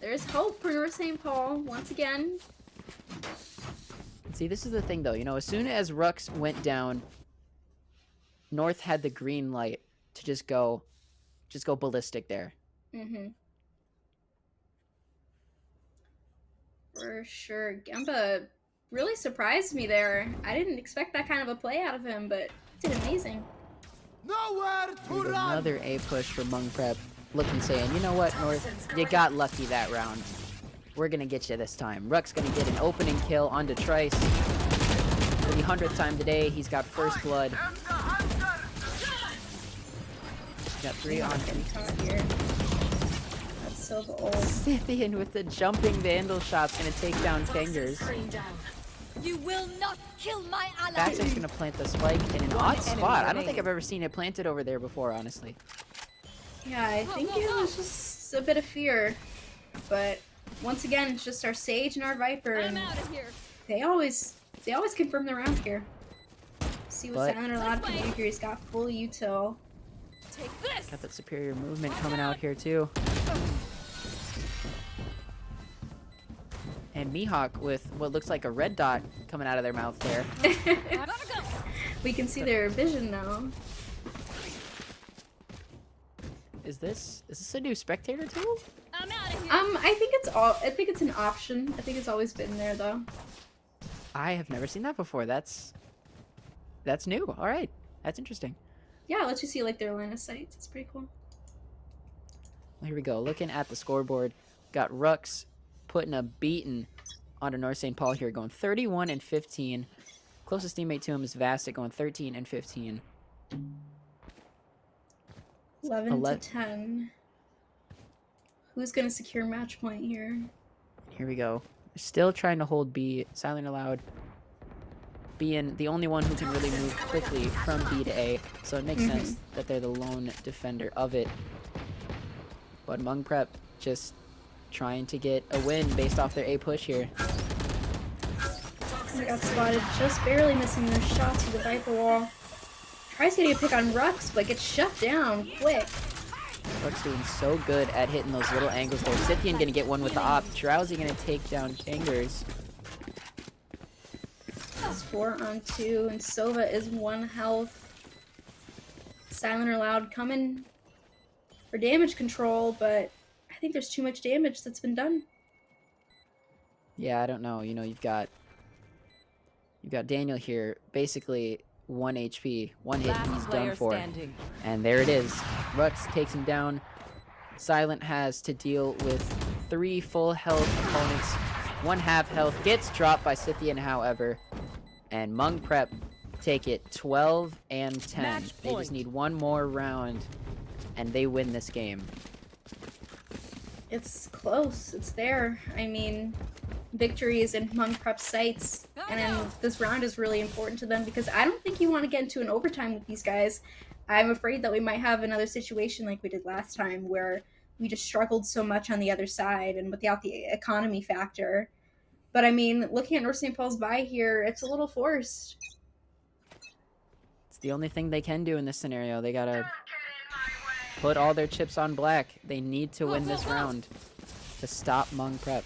There's hope for North St. Paul once again. See, this is the thing, though. You know, as soon as Rux went down, North had the green light to just go ballistic there. For sure. Gemba really surprised me there. I didn't expect that kind of a play out of him, but he did amazing. Nowhere to There's run. another A push for Mnvl. Looking, saying, you know what, North, you got lucky that round. We're gonna get you this time. Ruck's gonna get an opening kill onto Trice. For the 100th time today, he's got first blood. He's got 3 on him. Here. That's so old. Scythian with the jumping Vandal shot's gonna take down Kangers. You will not kill my ally. Baxter's gonna plant the spike in an odd spot. I don't think I've ever seen it planted over there before, honestly. Yeah, I think it was just a bit of fear. But once again, it's just our Sage and our Viper, and they always confirm the round here. See what's down or loud here. He's got full util. Take this. Got that superior movement coming out here too. and Mihawk with what looks like a red dot coming out of their mouth there. We can see their vision now. Is this a new spectator tool? I'm out of here. I think it's an option. I think it's always been there though. I have never seen that before. That's new. All right, that's interesting. Yeah, it lets you see like their line of sights. It's pretty cool. Here we go. Looking at the scoreboard, got Rux putting a beating onto North St. Paul here, going 31 and 15. Closest teammate to him is Vastic, going 13 and 15. 11 to 10. Who's gonna secure match point here? Here we go. Still trying to hold B. Silent Aloud being the only one who can really move quickly from B to A, so it makes sense that they're the lone defender of it. But Hmong Prep just trying to get a win based off their A push here. They got spotted, just barely missing their shots with the Viper wall. Tries getting a pick on Rux, but gets shut down quick. Rux doing so good at hitting those little angles there. Scythian gonna get one with the op. Drowsy gonna take down Kangers. It's 4 on 2, and Sova is 1 health. Silent or Loud coming for damage control, but I think there's too much damage that's been done. Yeah, I don't know. You know, you've got Daniel here, basically 1 HP, 1 hit, he's done for. And there it is. Rux takes him down. Silent has to deal with 3 full health opponents. 1 half health gets dropped by Scythian, however. And Hmong Prep take it 12 and 10. They just need 1 more round, and they win this game. It's close. It's there. I mean, victory is in Hmong Prep's sights, and then this round is really important to them because I don't think you want to get into an overtime with these guys. I'm afraid that we might have another situation like we did last time where we just struggled so much on the other side and without the economy factor. But I mean, looking at North St. Paul's bye here, it's a little forced. It's the only thing they can do in this scenario. They gotta put all their chips on black. They need to win this round to stop Hmong Prep.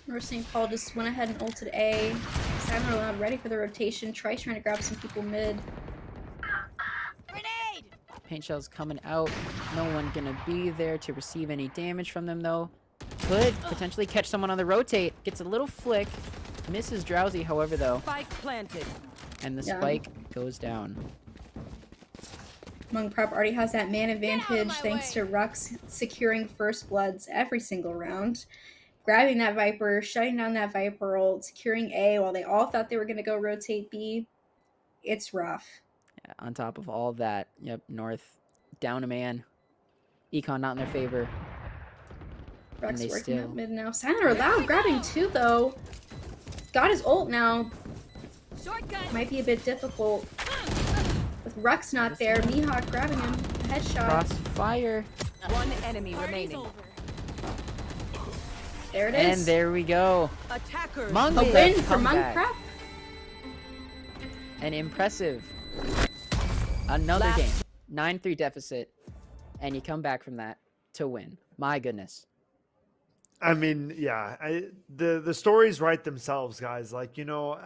North St. Paul just went ahead and ulted A. Silent Loud ready for the rotation. Trying to grab some people mid. Grenade! Paint shells coming out. No one gonna be there to receive any damage from them though. Could potentially catch someone on the rotate. Gets a little flick. Misses Drowsy, however, though. Spike planted. And the spike goes down. Hmong Prep already has that man advantage thanks to Rux securing first bloods every single round. Grabbing that Viper, shutting down that Viper ult, securing A while they all thought they were going to go rotate B. It's rough. Yeah, on top of all that, yep, North down a man. Econ not in their favor. Rux working up mid now. Silent or Loud grabbing 2 though. Got his ult now. Might be a bit difficult. With Rux not there, Mihawk grabbing him. Headshot. Crossfire. 1 enemy remaining. There it is. And there we go. Attackers. A win for Hmong Prep. An impressive. Another game. 9-3 deficit. And you come back from that to win. My goodness. I mean, yeah, the stories write themselves, guys. Like, you know,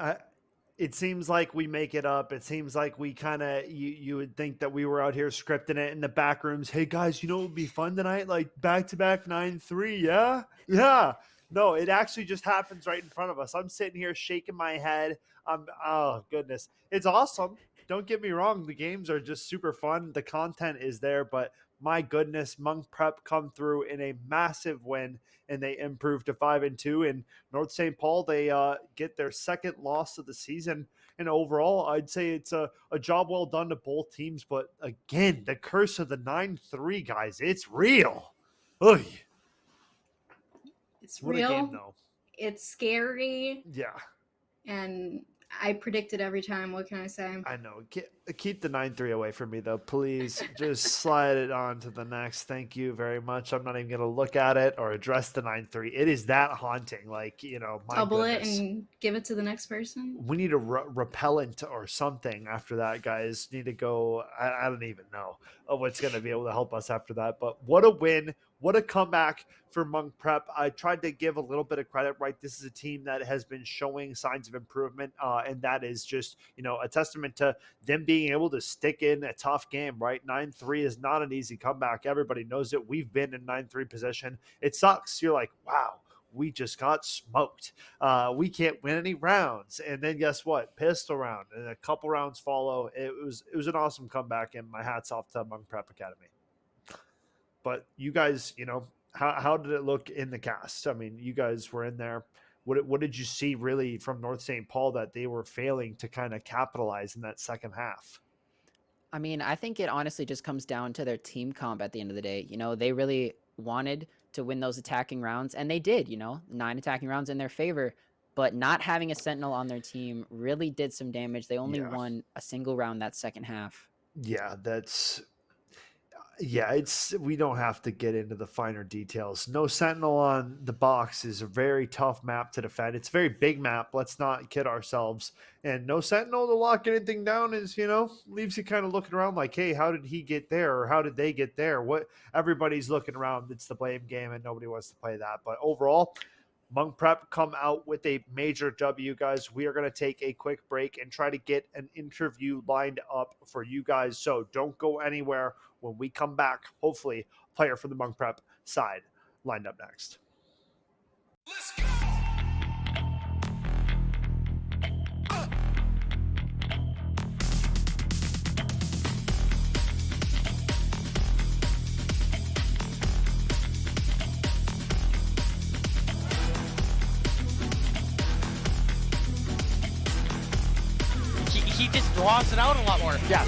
it seems like we make it up. It seems like we kind of, you would think that we were out here scripting it in the back rooms. Hey, guys, you know what would be fun tonight? Like back-to-back 9-3, yeah? Yeah. No, it actually just happens right in front of us. I'm sitting here shaking my head. Oh, goodness. It's awesome. Don't get me wrong. The games are just super fun. The content is there, but my goodness, Hmong Prep come through in a massive win, and they improve to 5-2. And North St. Paul, they get their 2nd loss of the season. And overall, I'd say it's a job well done to both teams. But again, the curse of the 9-3, guys, it's real. Oy. It's what real. A game, though. It's scary. Yeah. And I predict it every time. What can I say? I know. Keep the 9-3 away from me, though. Please just slide it on to the next. Thank you very much. I'm not even going to look at it or address the 9-3. It is that haunting. Like, you know, my Double goodness. it and give it to the next person. We need a repellent or something after that, guys. Need to go. I don't even know what's going to be able to help us after that. But what a win. what a comeback for Monk Prep. I tried to give a little bit of credit, right? This is a team that has been showing signs of improvement, and that is just, a testament to them being able to stick in a tough game, right? 9-3 is not an easy comeback. Everybody knows it. We've been in 9-3 position. It sucks. You're like, wow, we just got smoked. We can't win any rounds. And then guess what? Pistol round and a couple rounds follow. It was an awesome comeback, and my hat's off to Monk Prep Academy. But you guys, how did it look in the cast? I mean, you guys were in there. What did you see really from North St. Paul that they were failing to kind of capitalize in that second half? I mean, I think it honestly just comes down to their team comp at the end of the day. They really wanted to win those attacking rounds, and they did, 9 attacking rounds in their favor. But not having a Sentinel on their team really did some damage. They only won a single round that second half. Yeah, we don't have to get into the finer details. No Sentinel on the box is a very tough map to defend. It's a very big map. Let's not kid ourselves. And no Sentinel to lock anything down is, leaves you kind of looking around like, hey, how did he get there? Or how did they get there? Everybody's looking around. It's the blame game and nobody wants to play that. But overall, Monk Prep come out with a major W, guys. We are going to take a quick break and try to get an interview lined up for you guys. So don't go anywhere. When we come back, hopefully, a player from the Monk Prep side lined up next. Let's go. He just draws it out a lot more. Yeah.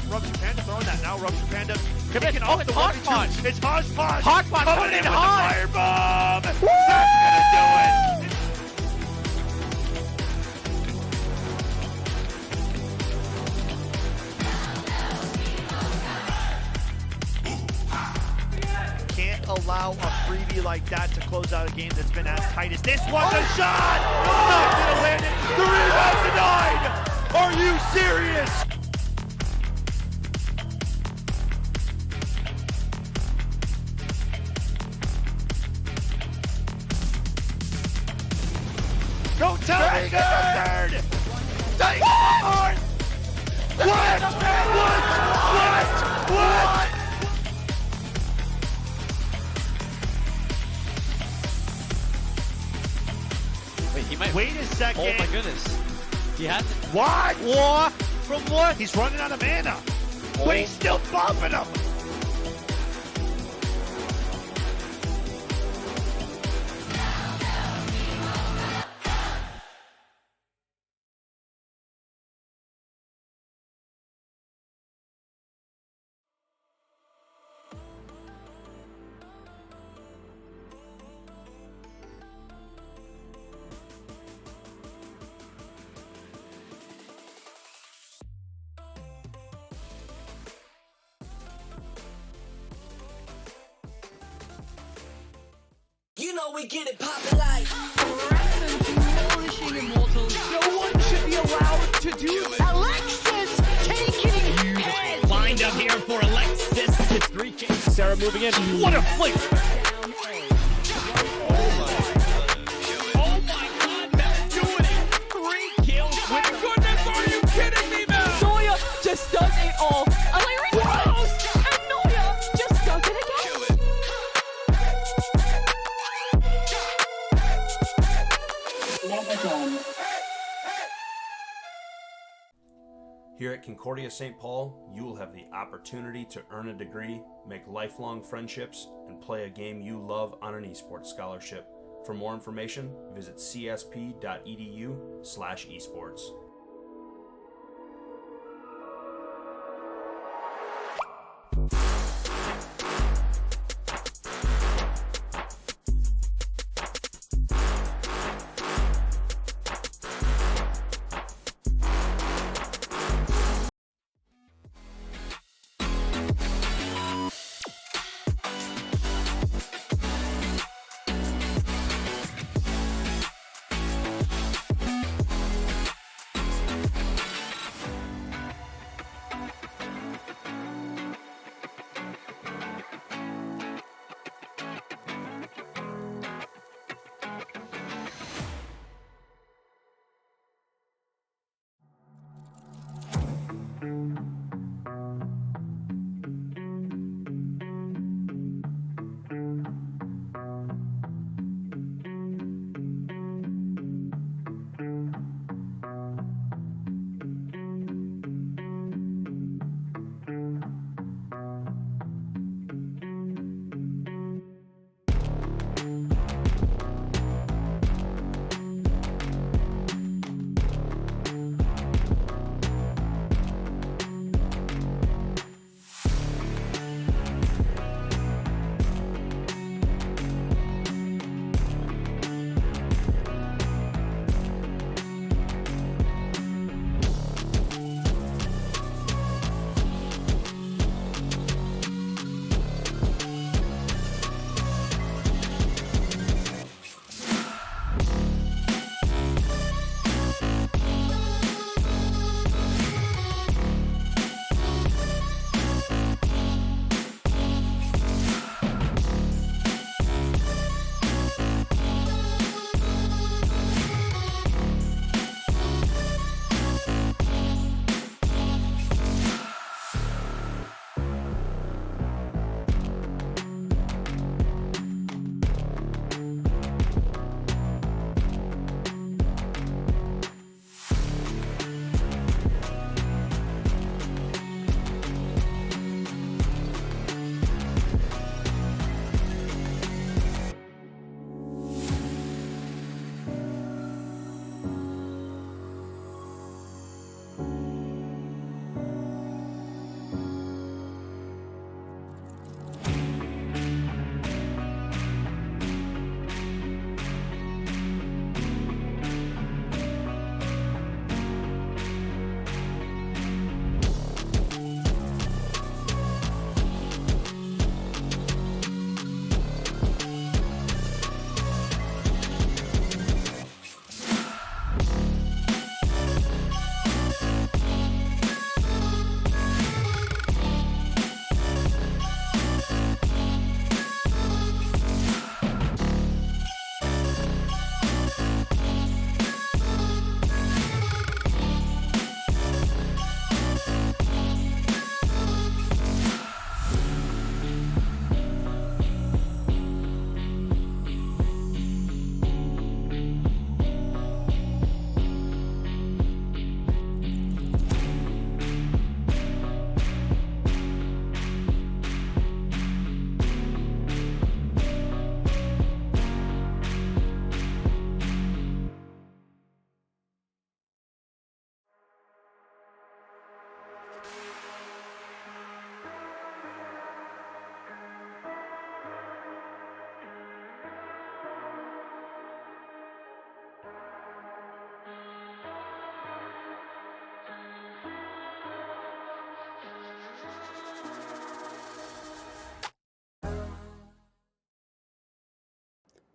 Rupture Panda throwing that now. Rupture Panda kicking off it's the Hodgepodge. It's Hodgepodge. Hodgepodge coming in with the hard. firebomb. That's gonna do it. Can't allow a freebie like that to close out a game that's been as tight as this one. The shot! Not gonna land it. The rebound denied! Are you serious? Don't tell me the third! Take what? What? Wait, he might. Wait a second. Oh my goodness. He had to. What? What? From what? He's running out of mana. But he's still bumping him. You know we get it poppin' like Demolishing immortals. No one should be allowed to do it. Alexis taking heads. Lined up here for Alexis. It's 3K. Sarah moving in. What a flick. Oh my god, that's doing it. 3 kills. My goodness, are you kidding me, man? Noya just does it all. Alaric Rose and Noya just does it again. Here at Concordia St. Paul, you will have the opportunity to earn a degree, make lifelong friendships, and play a game you love on an esports scholarship. For more information, visit csp.edu/esports.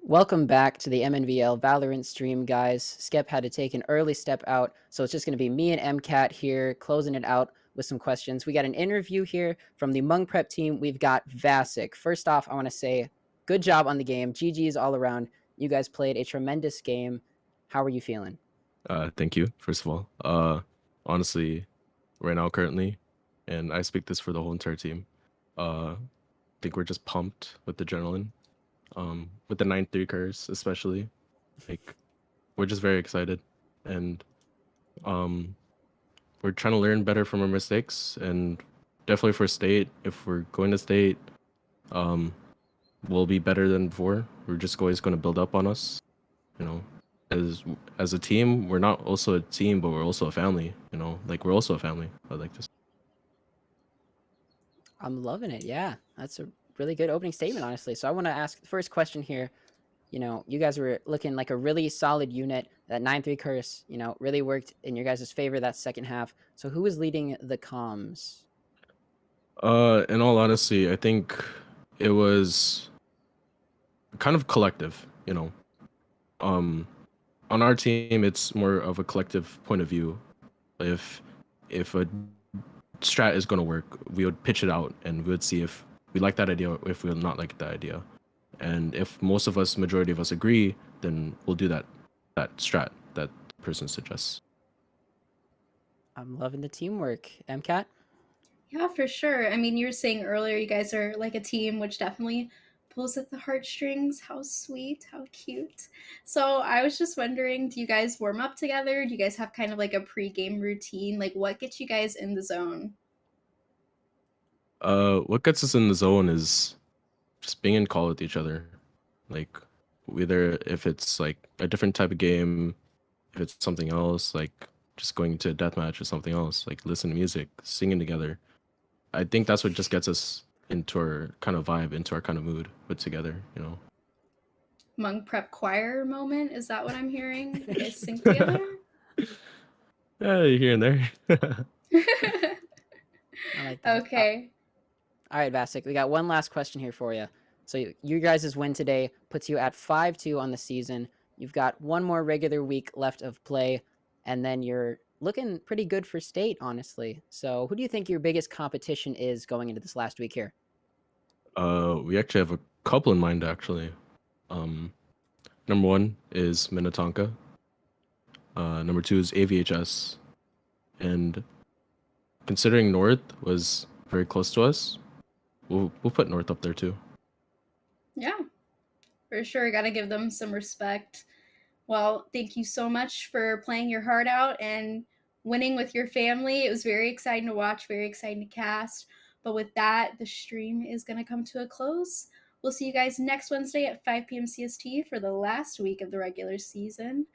Welcome back to the Mnvl Valorant stream, guys. Skep had to take an early step out, so it's just going to be me and MCAT here closing it out with some questions. We got an interview here from the Hmong Prep team. We've got Vasic. First off, I want to say good job on the game. GG's all around. You guys played a tremendous game. How are you feeling? Thank you, first of all. Honestly, right now, currently, and I speak this for the whole entire team, I think we're just pumped with the adrenaline. With the 9-3 curse, especially. Like, we're just very excited. And we're trying to learn better from our mistakes. And definitely for state, if we're going to state, we'll be better than before. We're just always going to build up on us. You know, as a team, we're not also a team, but we're also a family. You know, like we're also a family. I like this. I'm loving it. Yeah, that's a really good opening statement, honestly. So I want to ask the first question here. You know, you guys were looking like a really solid unit. That 9-3 curse, you know, really worked in your guys' favor that second half. So who was leading the comms? In all honesty, I think it was kind of collective, you know. On our team, it's more of a collective point of view. If a strat is going to work, we would pitch it out and we would see if we like that idea or if we would not like that idea. And if most of us, majority of us agree, then we'll do that strat that person suggests. I'm loving the teamwork. MCAT? Yeah, for sure. I mean, you were saying earlier you guys are like a team, which definitely pulls at the heartstrings. How sweet, how cute. So I was just wondering, do you guys warm up together? Do you guys have kind of like a pre-game routine? Like, what gets you guys in the zone? What gets us in the zone is just being in call with each other. Like, whether if it's like a different type of game, if it's something else, like just going to a deathmatch or something else, like listen to music, singing together. I think that's what just gets us into our kind of vibe, into our kind of mood, put together, you know. Hmong Prep choir moment? Is that what I'm hearing? You guys sing together? Yeah, here and there. I like that. Okay. All right, Vasic, we got one last question here for you. So you guys' win today puts you at 5-2 on the season. You've got one more regular week left of play, and then you're looking pretty good for state, honestly. So who do you think your biggest competition is going into this last week here? We actually have a couple in mind, actually. Number one is Minnetonka. Number two is AVHS. And considering North was very close to us, we'll put North up there too. Yeah, for sure. Got to give them some respect. Well, thank you so much for playing your heart out and winning with your family. It was very exciting to watch, very exciting to cast. But with that, the stream is going to come to a close. We'll see you guys next Wednesday at 5 p.m. CST for the last week of the regular season.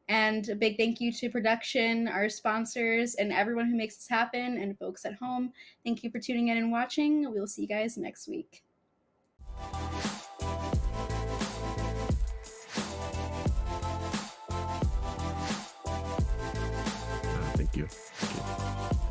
And a big thank you to production, our sponsors, and everyone who makes this happen, and folks at home. Thank you for tuning in and watching. We'll see you guys next week. Thank you. Thank you.